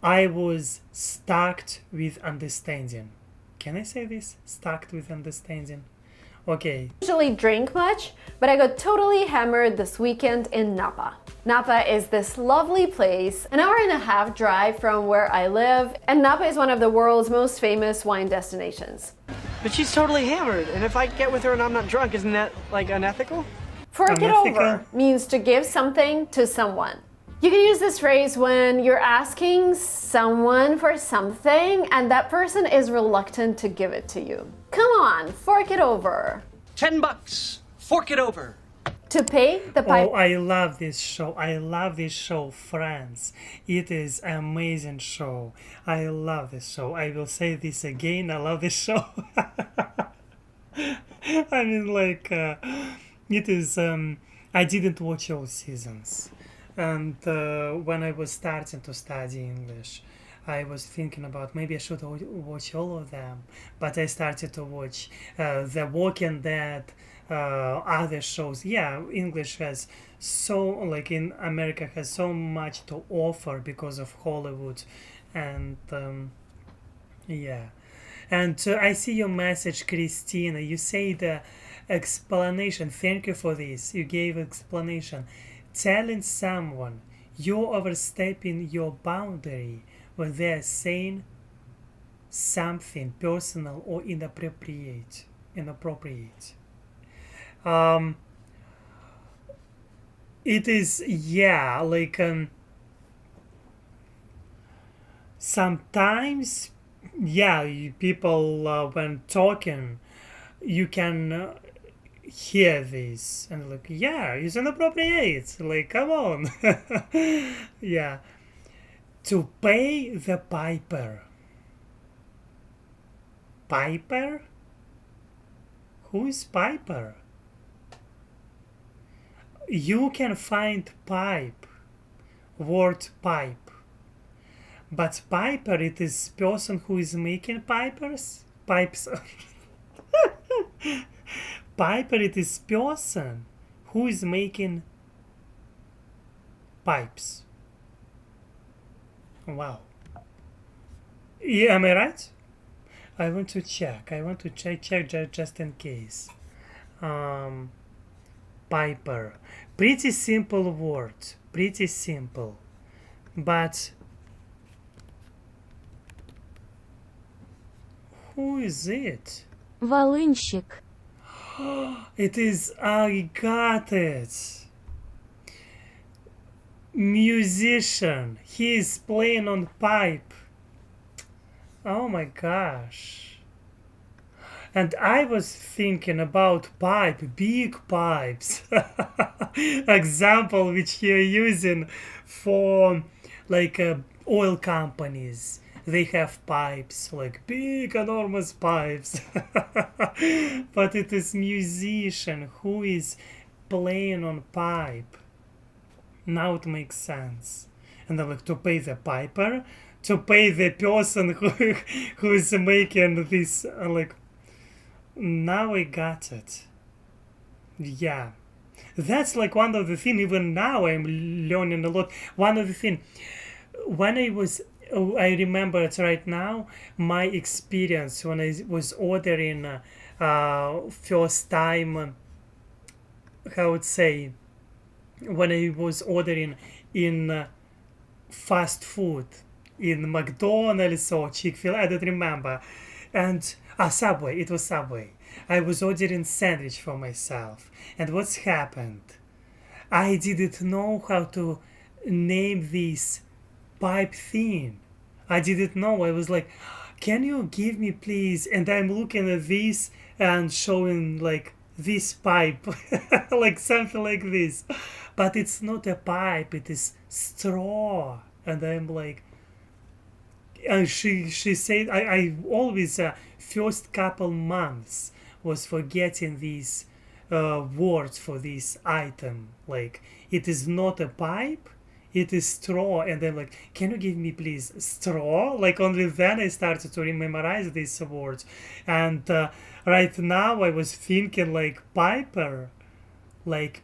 Speaker 1: I was stuck with understanding. Can I say this? Stuck with understanding. Okay.
Speaker 2: Usually drink much, but I got totally hammered this weekend in Napa. Napa is this lovely place, an hour and a half drive from where I live, and Napa is one of the world's most famous wine destinations.
Speaker 10: But she's totally hammered, and if I get with her and I'm not drunk, isn't that, like, unethical?
Speaker 2: Fork it over means to give something to someone. You can use this phrase when you're asking someone for something and that person is reluctant to give it to you. Come on, fork it over.
Speaker 10: $10. Fork it over.
Speaker 2: To pay the piper.
Speaker 1: Oh, I love this show. I love this show, Friends. It is an amazing show. I love this show. I will say this again. I love this show. I mean, like, it is, I didn't watch all seasons. And when I was starting to study English, I was thinking about maybe I should watch all of them. But I started to watch The Walking Dead, other shows. English has so, like in America, has so much to offer because of Hollywood. And and I see your message, Christina. You say the explanation. Thank you for this. You gave explanation. Telling someone you're overstepping your boundary when they're saying something personal or inappropriate. It is, like, sometimes, people, when talking, you can hear this and like, it's inappropriate, like, come on. To pay the piper. Piper? Who is Piper? You can find pipe, word pipe, but piper, it is person who is making pipes. Piper, it is person who is making pipes. Wow. Am I right? I want to check just in case. Piper. Pretty simple word. Pretty simple. But who is it?
Speaker 6: Волынщик.
Speaker 1: It is, I got it. Musician. He is playing on pipe. Oh my gosh. And I was thinking about pipe, big pipes. Example which you're using for like oil companies. They have pipes, like big, enormous pipes. But it is musician who is playing on pipe. Now it makes sense. And then like to pay the piper, to pay the person who is making this like. Now I got it. Yeah. That's like one of the things, even now I'm learning a lot. One of the things, when I remember it right now, my experience when I was ordering first time, how would say, when I was ordering in fast food, in McDonald's or Chick-fil-A, I don't remember. And Subway, it was Subway. I was ordering sandwich for myself. And what's happened? I didn't know how to name this pipe thing. I didn't know. I was like, can you give me please? And I'm looking at this and showing like this pipe, like something like this. But it's not a pipe, it is straw. And I'm like, and she said, I always, first couple months was forgetting these words for this item. Like, it is not a pipe, it is straw. And I'm like, can you give me please straw? Like, only then I started to memorize these words. And right now I was thinking like piper, like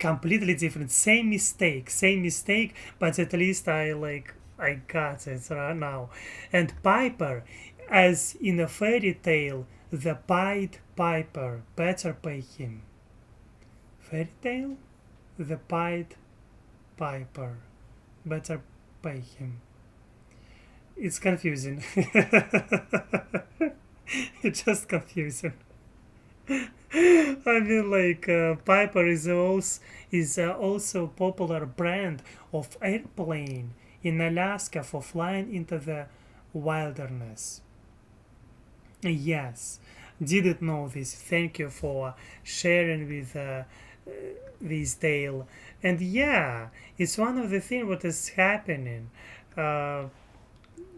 Speaker 1: completely different. Same mistake, but at least I got it right now. And piper, as in a fairy tale, the Pied Piper, better pay him. Fairy tale? The Pied Piper, better pay him. It's confusing. It's just confusing. I mean, like, Piper is also popular brand of airplane in Alaska for flying into the wilderness. Yes, didn't know this. Thank you for sharing with this tale. And yeah, it's one of the things what is happening.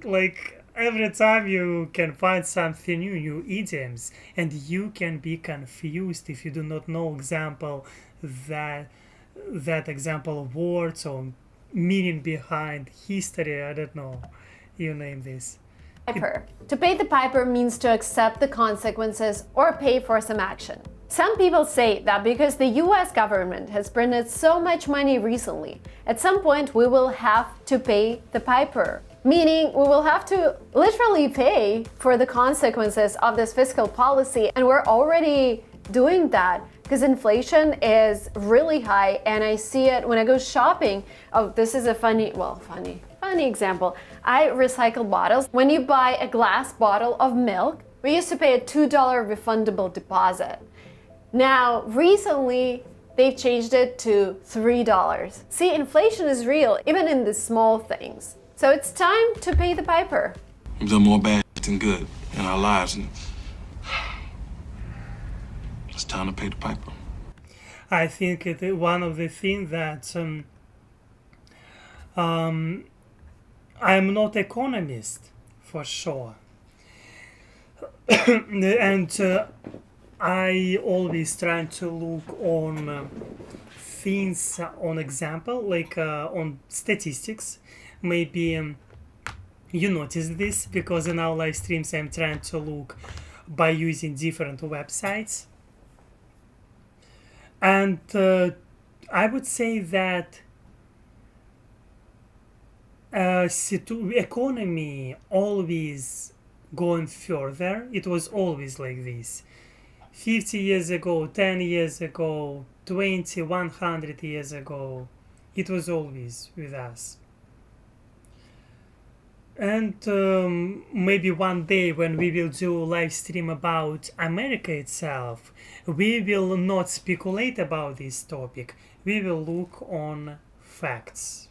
Speaker 1: Like every time you can find something new idioms, and you can be confused if you do not know that example of words or meaning behind history. I don't know. You name this.
Speaker 2: Piper. To pay the piper means to accept the consequences or pay for some action. Some people say that because the US government has printed so much money recently, at some point we will have to pay the piper. Meaning we will have to literally pay for the consequences of this fiscal policy, and we're already doing that because inflation is really high, and I see it when I go shopping. Oh, this is a funny example. I recycle bottles. When you buy a glass bottle of milk, we used to pay a $2 refundable deposit. Now, recently, they've changed it to $3. See, inflation is real, even in the small things. So it's time to pay the piper.
Speaker 11: We've done more bad than good in our lives, and it's time to pay the piper.
Speaker 1: I think it one of the things that I'm not economist for sure, and I always try to look on things on example, like on statistics. Maybe you notice this because in our live streams I'm trying to look by using different websites, and I would say that economy always going further. It was always like this 50 years ago, 10 years ago, 20, 100 years ago. It was always with us. And maybe one day when we will do a live stream about America itself, we will not speculate about this topic. We will look on facts.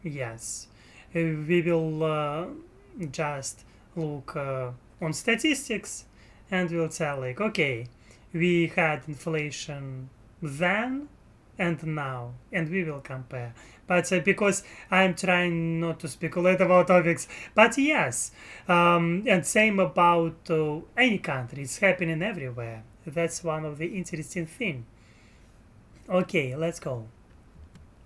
Speaker 1: Yes. We will just look on statistics and we'll tell like, okay, we had inflation then and now, and we will compare. But because I'm trying not to speculate about topics, but yes, and same about any country, it's happening everywhere. That's one of the interesting thing. Okay, let's go.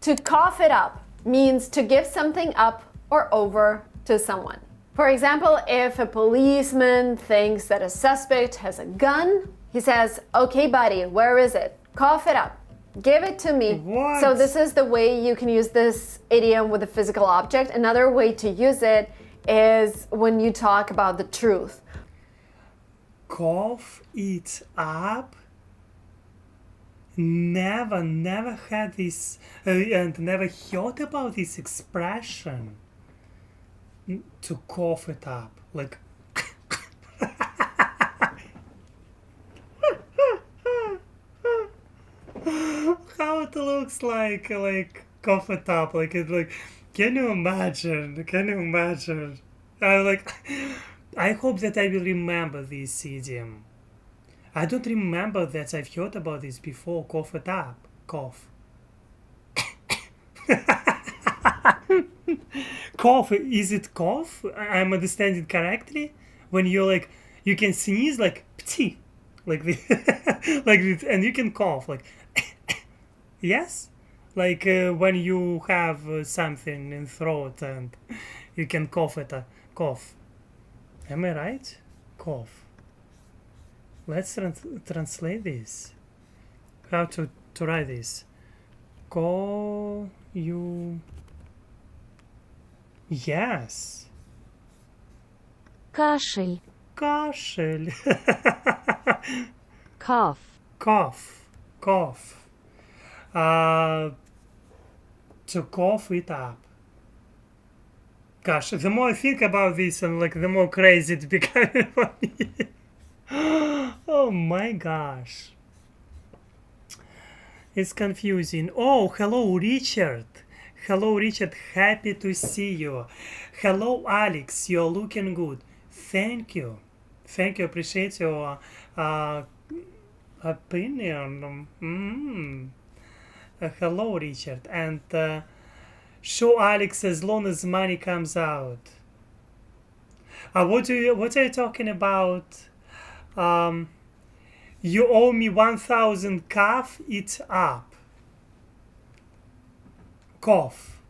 Speaker 2: To cough it up means to give something up or over to someone. For example, if a policeman thinks that a suspect has a gun, he says, okay buddy, where is it? Cough it up. Give it to me.
Speaker 1: What?
Speaker 2: So this is the way you can use this idiom with a physical object. Another way to use it is when you talk about the truth.
Speaker 1: Cough it up? Never had this and never heard about this expression. To cough it up. Like how it looks like cough it up, like it like can you imagine I hope that I will remember this idiom. I don't remember that I've heard about this before. Cough it up. Cough. Cough, is it cough? I'm understanding correctly? When you're like, you can sneeze like pti, like this, like this, and you can cough like yes, like when you have something in throat and you can cough it. Cough. Am I right? Cough. Let's translate this. How to write this? You. Yes.
Speaker 6: Кашель.
Speaker 1: Кашель.
Speaker 6: Cough.
Speaker 1: Cough. To cough it up. Gosh, the more I think about this, and like the more crazy it's becoming for me. Oh my gosh. It's confusing. Oh, hello, Richard. Hello, Richard. Happy to see you. Hello, Alex. You're looking good. Thank you. Appreciate your opinion. Hello, Richard. And show Alex as long as money comes out. What are you talking about? You owe me 1,000. Cough it up. Cough.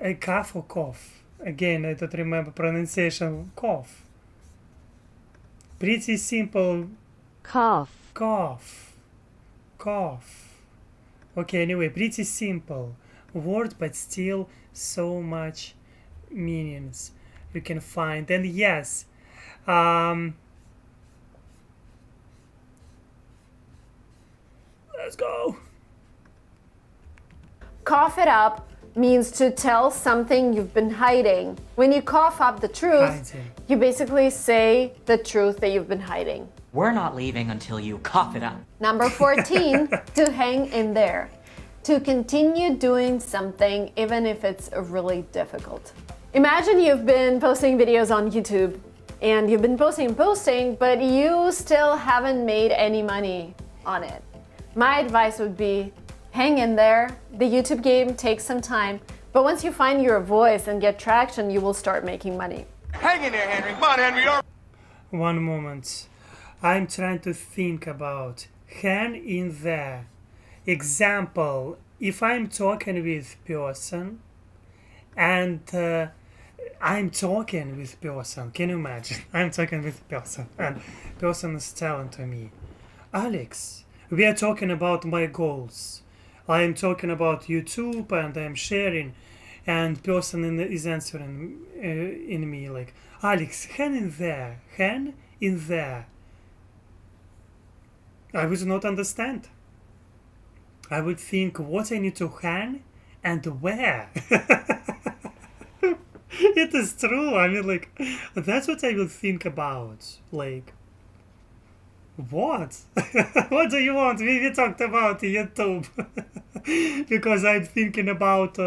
Speaker 1: A cough or cough? Again, I don't remember pronunciation. Cough. Pretty simple.
Speaker 6: Cough.
Speaker 1: Okay, anyway, pretty simple word, but still so much meanings you can find. And yes, let's go.
Speaker 2: Cough it up means to tell something you've been hiding. When you cough up the truth, you basically say the truth that you've been hiding.
Speaker 5: We're not leaving until you cough it up.
Speaker 2: Number 14, to hang in there. To continue doing something even if it's really difficult. Imagine you've been posting videos on YouTube and you've been posting, but you still haven't made any money on it. My advice would be hang in there. The YouTube game takes some time, but once you find your voice and get traction, you will start making money.
Speaker 11: Hang in there, Henry. Come on, Henry.
Speaker 1: One moment. I'm trying to think about hang in there. Example, if I'm talking with person and I'm talking with person, can you imagine? I'm talking with person and person is telling to me, Alex, we are talking about my goals. I'm talking about YouTube and I'm sharing, and person is answering in me like, Alex, hang in there. I would not understand. I would think what I need to hang and where. It is true. I mean, like, that's what I will think about. Like, what? What do you want? We talked about YouTube. Because I'm thinking about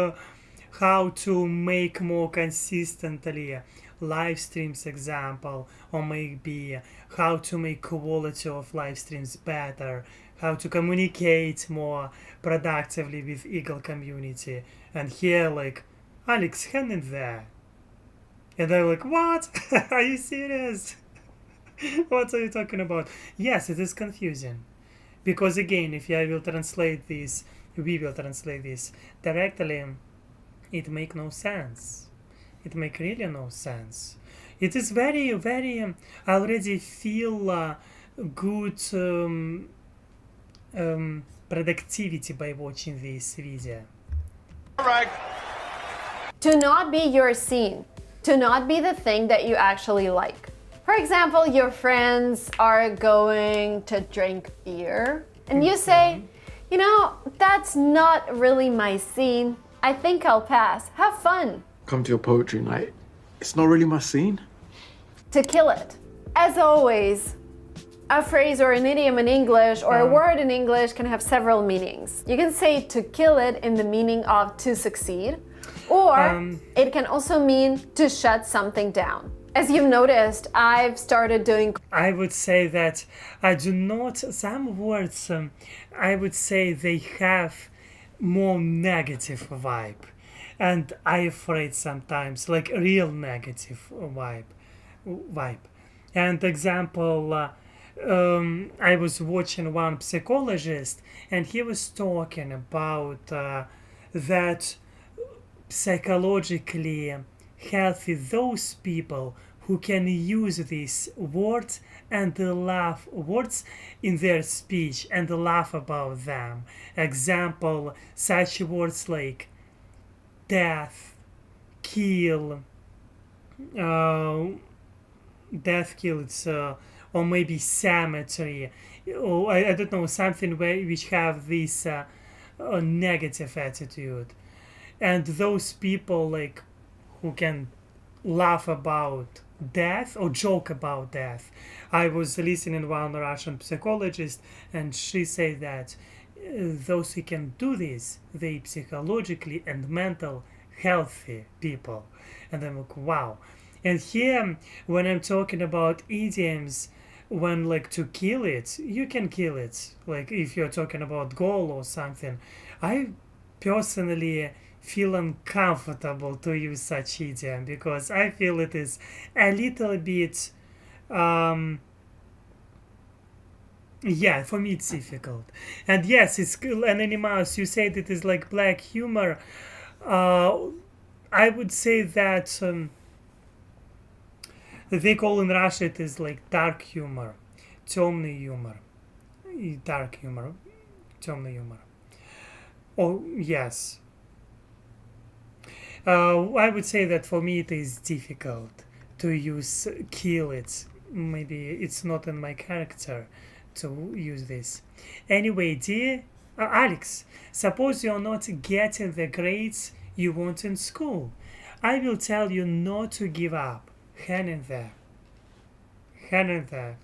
Speaker 1: how to make more consistently live streams example, or maybe how to make quality of live streams better, how to communicate more productively with Eagle community. And here, like, Alex, hang in there. And they're like, what? Are you serious? What are you talking about? Yes, it is confusing. Because again, if I will translate this, we will translate this directly, it make no sense. It make really no sense. It is very, very, I already feel good productivity by watching this video.
Speaker 11: All right.
Speaker 2: To not be your scene. To not be the thing that you actually like. For example, your friends are going to drink beer and you say, you know, that's not really my scene. I think I'll pass. Have fun.
Speaker 10: Come to your poetry night. It's not really my scene.
Speaker 2: To kill it. As always, a phrase or an idiom in English or a word in English can have several meanings. You can say to kill it in the meaning of to succeed, or it can also mean to shut something down. As you've noticed, I've started doing...
Speaker 1: I would say that I do not... Some words, I would say they have more negative vibe. And I'm afraid sometimes, like real negative vibe. And example, I was watching one psychologist and he was talking about that psychologically healthy those people who can use these words and laugh words in their speech and laugh about them. Example, such words like death, kill, it's or maybe cemetery, or I don't know, something which have this negative attitude. And those people like who can laugh about death or joke about death. I was listening to one Russian psychologist and she said that those who can do this, they psychologically and mental healthy people. And I'm like, wow. And here, when I'm talking about idioms, when like to kill it, you can kill it. Like if you're talking about goal or something, I personally feel uncomfortable to use such idiom because I feel it is a little bit yeah, for me it's difficult. And yes, it's an animals. You said it is like black humor. I would say that they call in Russia it is like dark humor, темный humor, dark humor, темный humor. Oh yes. I would say that for me it is difficult to use kill it. Maybe it's not in my character to use this. Anyway, dear Alex, suppose you're not getting the grades you want in school. I will tell you not to give up. Hang in there. Hang in there.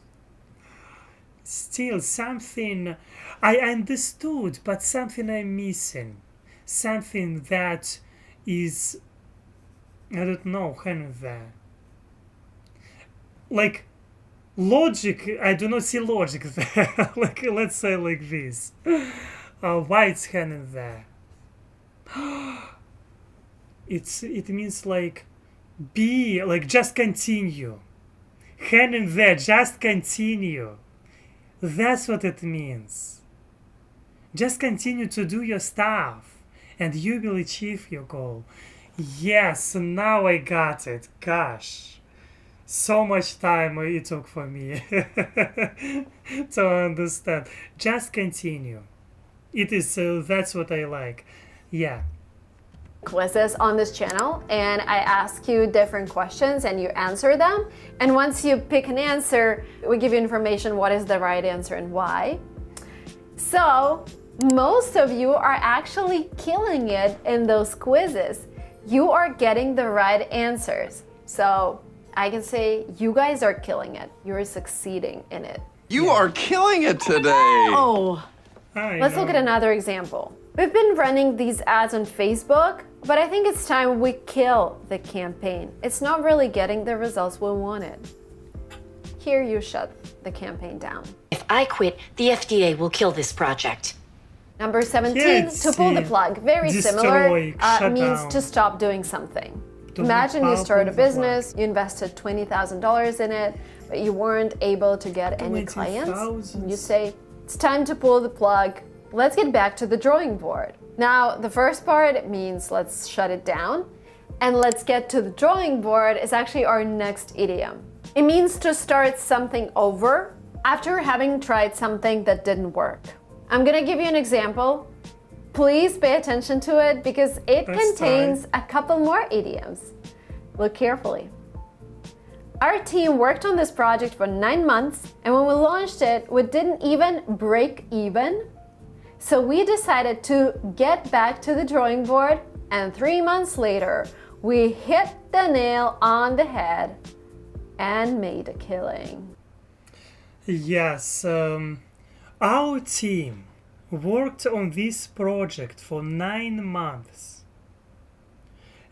Speaker 1: Still something I understood, but something I'm missing. Something that is, I don't know, hang in there. Like, logic, I do not see logic there. Like, let's say like this. Why it's hanging there? It means like be, like just continue. Hanging there, just continue. That's what it means. Just continue to do your stuff and you will achieve your goal. Yes, now I got it. Gosh. So much time it took for me to understand. Just continue. It is, that's what I like. Yeah.
Speaker 2: Quizzes on this channel and I ask you different questions and you answer them. And once you pick an answer, we give you information what is the right answer and why. So most of you are actually killing it in those quizzes. You are getting the right answers. So I can say you guys are killing it. You're succeeding in it.
Speaker 11: You are killing it today.
Speaker 2: Oh. Let's look at another example. We've been running these ads on Facebook, but I think it's time we kill the campaign. It's not really getting the results we wanted. Here you shut the campaign down.
Speaker 12: If I quit, the FDA will kill this project.
Speaker 2: Number 17, to pull the plug. Very similar, means to stop doing something. Imagine you start a business, you invested $20,000 in it, but you weren't able to get any clients. You say, it's time to pull the plug. Let's get back to the drawing board. Now, the first part means let's shut it down. And let's get to the drawing board is actually our next idiom. It means to start something over after having tried something that didn't work. I'm gonna give you an example. Please pay attention to it because it contains a couple more idioms. Look carefully. Our team worked on this project for 9 months, and when we launched it, we didn't even break even. So we decided to get back to the drawing board, and 3 months later, we hit the nail on the head and made a killing.
Speaker 1: Yes, our team worked on this project for 9 months.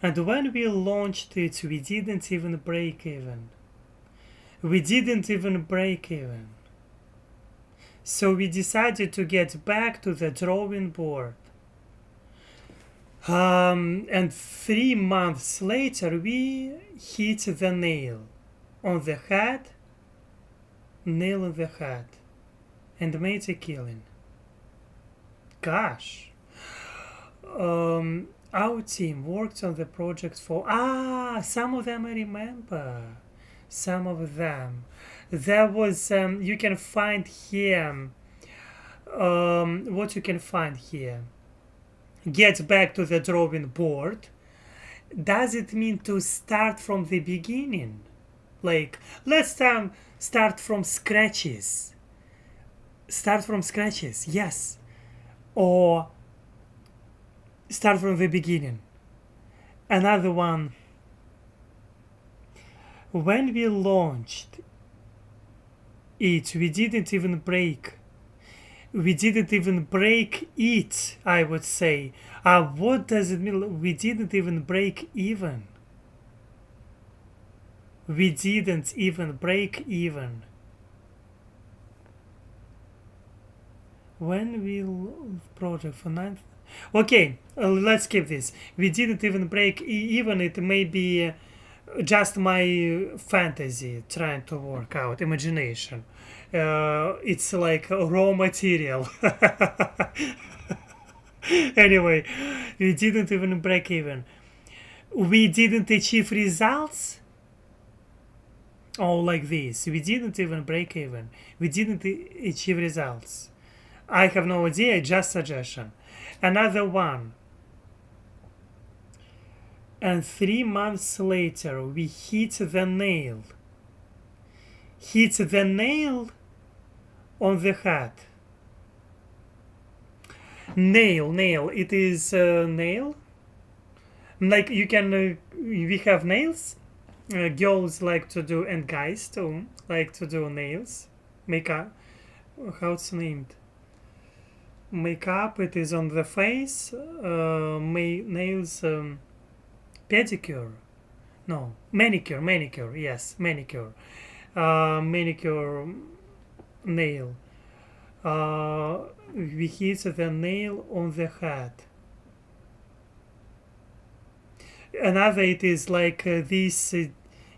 Speaker 1: And when we launched it, we didn't even break even. We didn't even break even. So we decided to get back to the drawing board. And 3 months later, we hit the nail on the head, and made a killing. Gosh. Our team worked on the project for, some of them I remember. Some of them. There was, you can find here, what you can find here. Get back to the drawing board. Does it mean to start from the beginning? Like, let's start from scratches. Start from scratches, yes. Or start from the beginning. Another one. When we launched it, we didn't even break. We didn't even break it, I would say. What does it mean? We didn't even break even. We didn't even break even. When we project for 9th. Okay, let's skip this. We didn't even break even. It may be just my fantasy trying to work out, imagination. It's like raw material. Anyway, we didn't even break even. We didn't achieve results. Oh, like this. We didn't even break even. We didn't achieve results. I have no idea, just suggestion. Another one. And 3 months later, we hit the nail. Hit the nail on the head. Nail. It is nail. Like you can, we have nails. Girls like to do, and guys too, like to do nails. Makeup. How it's named? Makeup. It is on the face. Nails. Pedicure. No. Manicure. Yes, manicure. Manicure. Nail. We hit the nail on the head. Another, it is like this,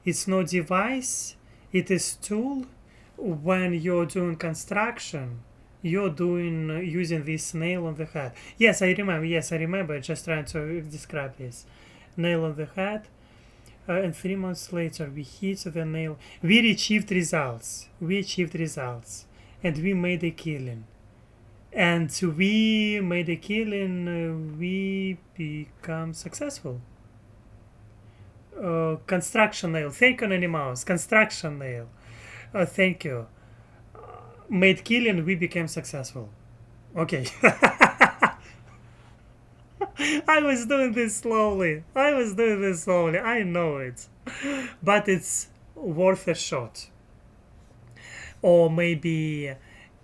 Speaker 1: it's no device, it is tool. When you're doing construction, you're doing using this nail on the head. Yes, I remember, just trying to describe this. Nail on the head. And 3 months later, we hit the nail. We achieved results. And we made a killing. And we made a killing, we become successful. Construction nail. Thank you, Anonymous. Construction nail. Thank you. Made killing, we became successful. Okay. I was doing this slowly. I know it. But it's worth a shot. Or maybe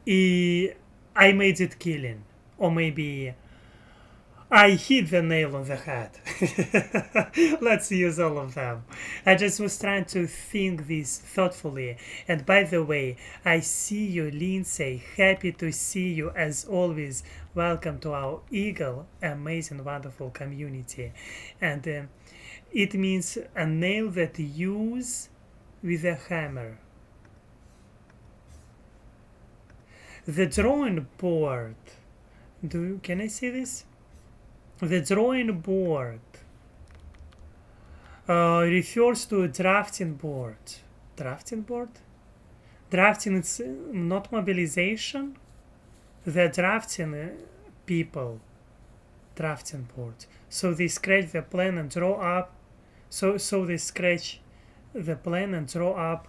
Speaker 1: I made it killing. Or maybe I hit the nail on the head. Let's use all of them. I just was trying to think this thoughtfully. And by the way, I see you, Lindsay. Happy to see you as always. Welcome to our Eagle, amazing, wonderful community. And it means a nail that you use with a hammer. The drawing board. Can I say this? The drawing board refers to a drafting board. Drafting board? Drafting is not mobilization. The drafting people. Drafting board. So they scratch the plan and draw up. So they scratch the plan and draw up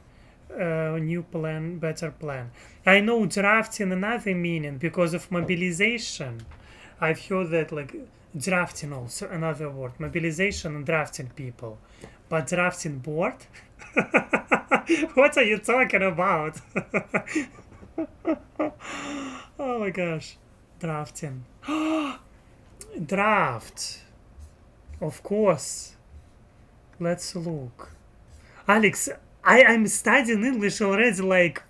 Speaker 1: a new plan, better plan. I know drafting another meaning because of mobilization. I've heard that like drafting also another word. Mobilization and drafting people. But drafting board? What are you talking about? Oh my gosh. Drafting. Draft. Of course. Let's look. Alex, I'm studying English already like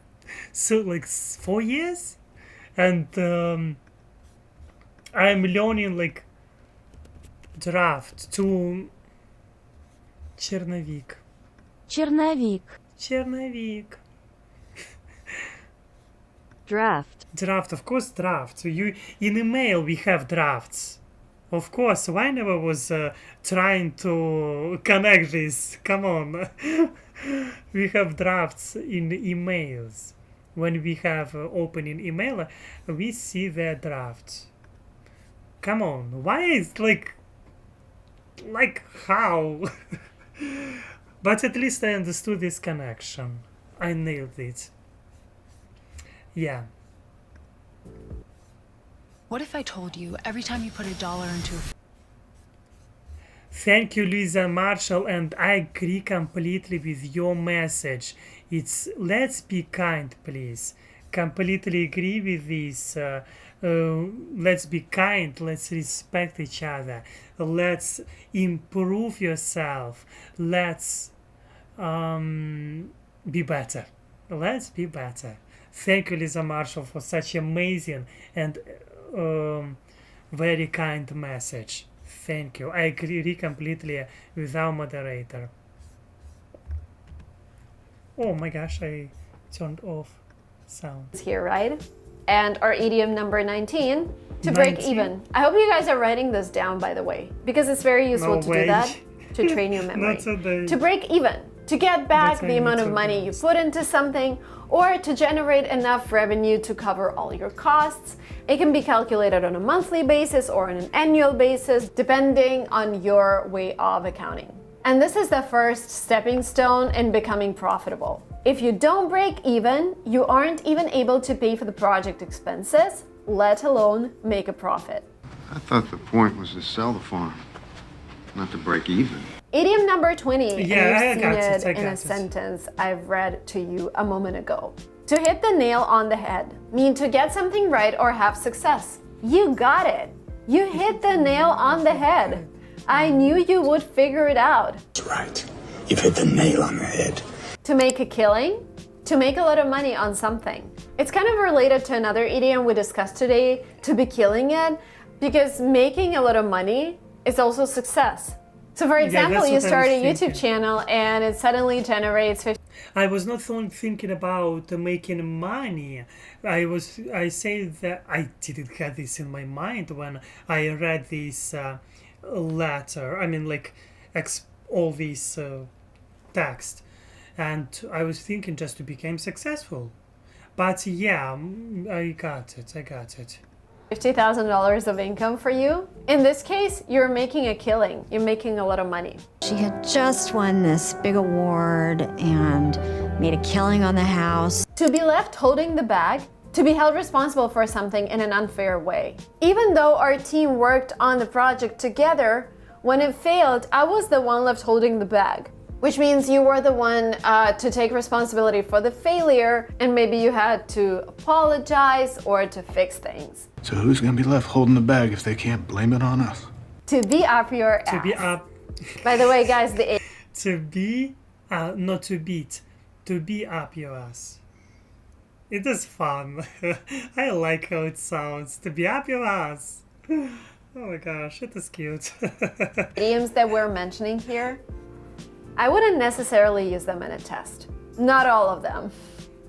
Speaker 1: 4 years. And I'm learning like draft to черновик. Черновик. Draft, of course, draft. So you in email we have drafts. Of course, I never was trying to connect this. Come on. We have drafts in emails. When we have opening email, we see the drafts. Come on, why is like how? But at least I understood this connection. I nailed it. Yeah.
Speaker 6: What if I told you every time you put $1 into a...
Speaker 1: Thank you, Lisa Marshall, and I agree completely with your message. It's let's be kind, please. Completely agree with this. Let's be kind. Let's respect each other. Let's improve yourself. Let's be better. Let's be better. Thank you, Lisa Marshall, for such amazing and very kind message. Thank you. I agree completely with our moderator. Oh my gosh, I turned off sound.
Speaker 2: Here, right? And our idiom number 19, to break even. I hope you guys are writing this down, by the way, because it's very useful to do that, to train your memory. To break even, to get back the amount of money you put into something, or to generate enough revenue to cover all your costs. It can be calculated on a monthly basis or on an annual basis, depending on your way of accounting. And this is the first stepping stone in becoming profitable. If you don't break even, you aren't even able to pay for the project expenses, let alone make a profit.
Speaker 11: I thought the point was to sell the farm, not to break even.
Speaker 2: Idiom number 20,
Speaker 1: Yeah,
Speaker 2: and you've seen it in a sentence I've read to you a moment ago. To hit the nail on the head, mean to get something right or have success. You got it. You hit the nail on the head. I knew you would figure it out.
Speaker 13: That's right. You've hit the nail on the head.
Speaker 2: To make a killing, to make a lot of money on something. It's kind of related to another idiom we discussed today, to be killing it, because making a lot of money is also success. So for example, you start a YouTube channel and it suddenly generates 50.
Speaker 1: I was not thinking about making money. I say that I didn't have this in my mind when I read this letter. I mean, like all this text, and I was thinking just to become successful. But yeah, I got it.
Speaker 2: $50,000 of income for you. In this case, you're making a killing. You're making a lot of money.
Speaker 14: She had just won this big award and made a killing on the house.
Speaker 2: To be left holding the bag To be held responsible for something in an unfair way. Even though our team worked on the project together, when it failed, I was the one left holding the bag. Which means you were the one to take responsibility for the failure, and maybe you had to apologize or to fix things.
Speaker 13: So who's gonna be left holding the bag if they can't blame it on us?
Speaker 2: To be up your ass.
Speaker 1: To be up.
Speaker 2: By the way, guys,
Speaker 1: to be, not to beat, to be up your ass. It is fun. I like how it sounds. To be up your ass. Oh my gosh, it is cute.
Speaker 2: idioms that we're mentioning here, I wouldn't necessarily use them in a test. Not all of them.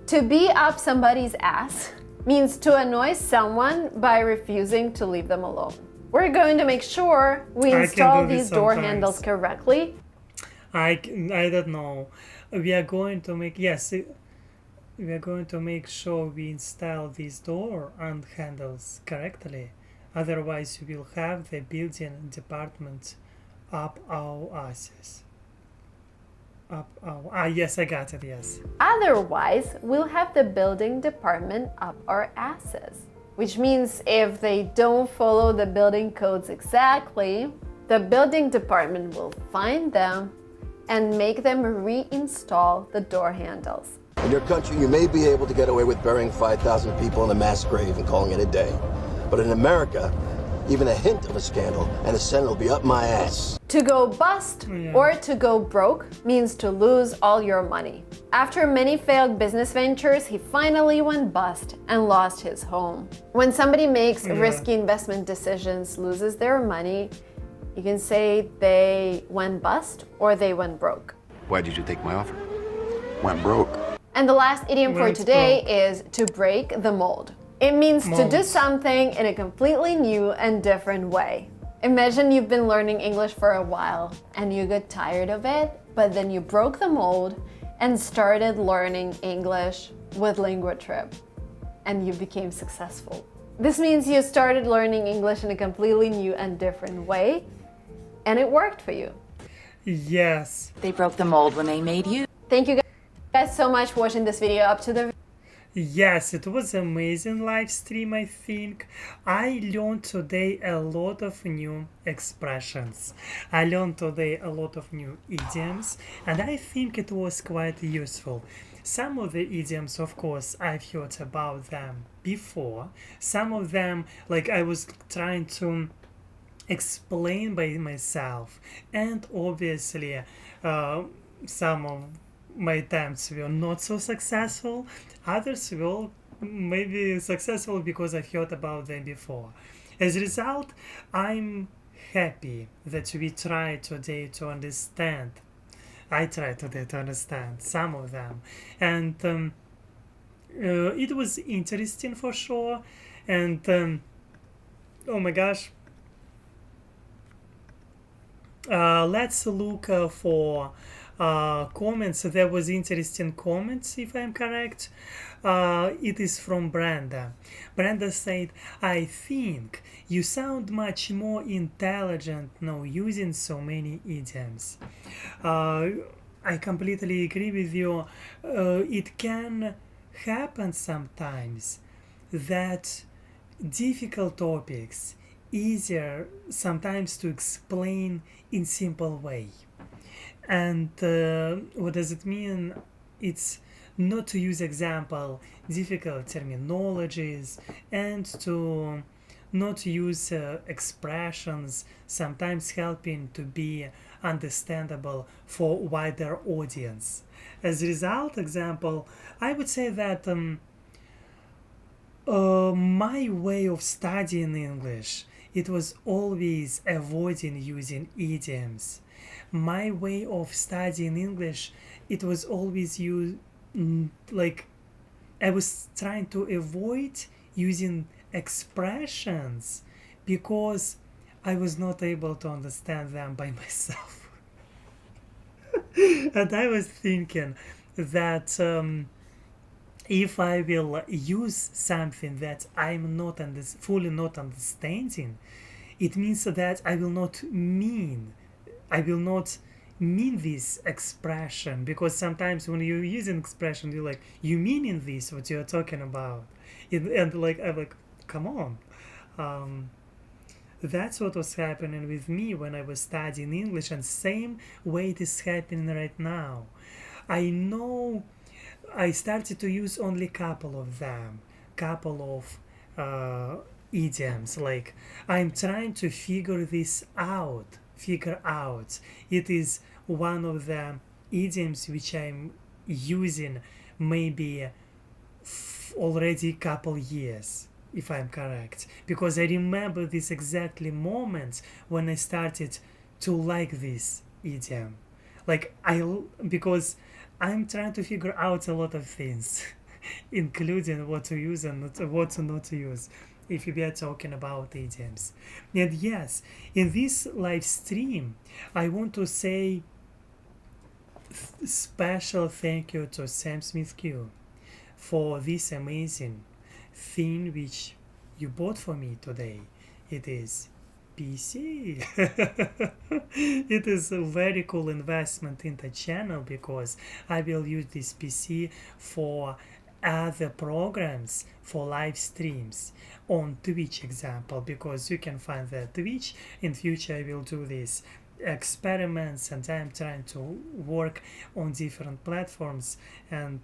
Speaker 2: To be up somebody's ass means to annoy someone by refusing to leave them alone. We're going to make sure we install these door handles correctly.
Speaker 1: I don't know. We are going to make, yes, we are going to make sure we install these door and handles correctly. Otherwise, we will have the building department up our asses. Yes, I got it, yes.
Speaker 2: Otherwise, we'll have the building department up our asses. Which means if they don't follow the building codes exactly, the building department will find them and make them reinstall the door handles.
Speaker 15: In your country, you may be able to get away with burying 5,000 people in a mass grave and calling it a day. But in America, even a hint of a scandal and the Senate will be up my ass.
Speaker 2: To go bust or to go broke means to lose all your money. After many failed business ventures, he finally went bust and lost his home. When somebody makes risky investment decisions, loses their money, you can say they went bust or they went broke.
Speaker 11: Why did you take my offer? Went broke.
Speaker 2: And the last idiom for today is to break the mold. It means to do something in a completely new and different way. Imagine you've been learning English for a while and you got tired of it, but then you broke the mold and started learning English with LinguaTrip, and you became successful. This means you started learning English in a completely new and different way, and it worked for you.
Speaker 1: Yes.
Speaker 6: They broke the mold when they made you.
Speaker 2: Thank you guys so much for watching this video up to the
Speaker 1: Yes, it was an amazing live stream, I think. I learned today a lot of new expressions. I learned today a lot of new idioms, and I think it was quite useful. Some of the idioms, of course, I've heard about them before. Some of them, like I was trying to explain by myself, and obviously some of my attempts were not so successful. Others will maybe successful because I've heard about them before. As a result, I'm happy that we tried today to understand. I tried today to understand some of them, and it was interesting for sure. And oh my gosh, let's look for comments. There was interesting comments, if I'm correct. It is from Brenda. Brenda said, I think you sound much more intelligent now using so many idioms. I completely agree with you. It can happen sometimes that difficult topics easier sometimes to explain in simple way. And what does it mean? It's not to use example difficult terminologies and to not use expressions, sometimes helping to be understandable for wider audience. As a result, example, I would say that my way of studying English, it was always avoiding using idioms. My way of studying English, it was always like I was trying to avoid using expressions because I was not able to understand them by myself. And I was thinking that if I will use something that I'm not fully not understanding, it means that I will not mean this expression, because sometimes when you use an expression, you're like, you meaning this, what you're talking about. And like I'm like, come on. That's what was happening with me when I was studying English, and same way it is happening right now. I know I started to use only couple of them, couple of idioms. Like I'm trying to figure out. It is one of the idioms which I'm using maybe already couple years, if I'm correct, because I remember this exactly moments when I started to like this idiom. Like because I'm trying to figure out a lot of things, including what to use and what not to use, if we are talking about idioms. And yes, in this live stream, I want to say special thank you to Sam Smith Q for this amazing thing which you bought for me today. It is PC. It is a very cool investment in the channel, because I will use this PC for other programs, for live streams on Twitch example, because you can find the Twitch. In future I will do this experiments, and I'm trying to work on different platforms and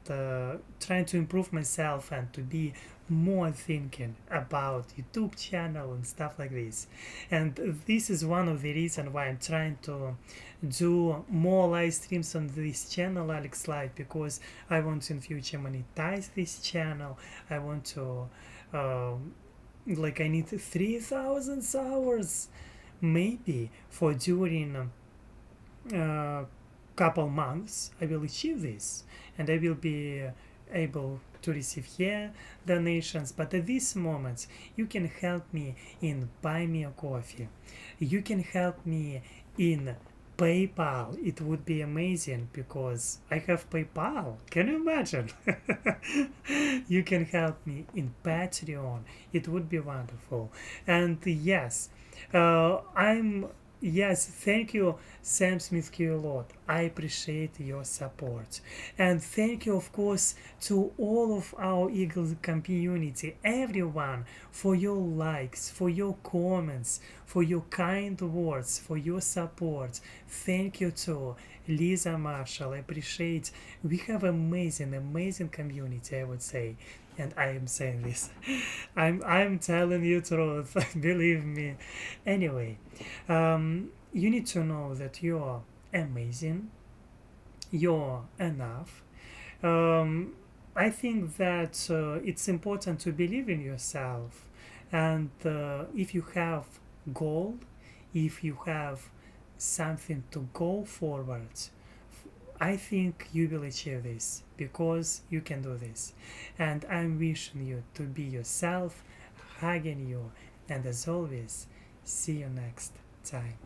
Speaker 1: trying to improve myself and to be more thinking about YouTube channel and stuff like this. And this is one of the reasons why I'm trying to do more live streams on this channel, Alex Live, because I want to in future monetize this channel. I want to like I need 3,000 hours maybe for during couple months. I will achieve this, and I will be able to receive here donations. But at this moment you can help me in buy me a coffee, you can help me in PayPal. It would be amazing because I have PayPal. Can you imagine? You can help me in Patreon. It would be wonderful. And yes, thank you, Sam Smith Q, a lot. I appreciate your support. And thank you, of course, to all of our Eagle community, everyone, for your likes, for your comments, for your kind words, for your support. Thank you to Lisa Marshall. I appreciate. We have amazing community, I would say. And I am saying this. I'm telling you truth. Believe me. Anyway, you need to know that you're amazing. You're enough. I think that it's important to believe in yourself. And if you have goal, if you have something to go forward, I think you will achieve this, because you can do this. And I'm wishing you to be yourself, hugging you, and as always, see you next time.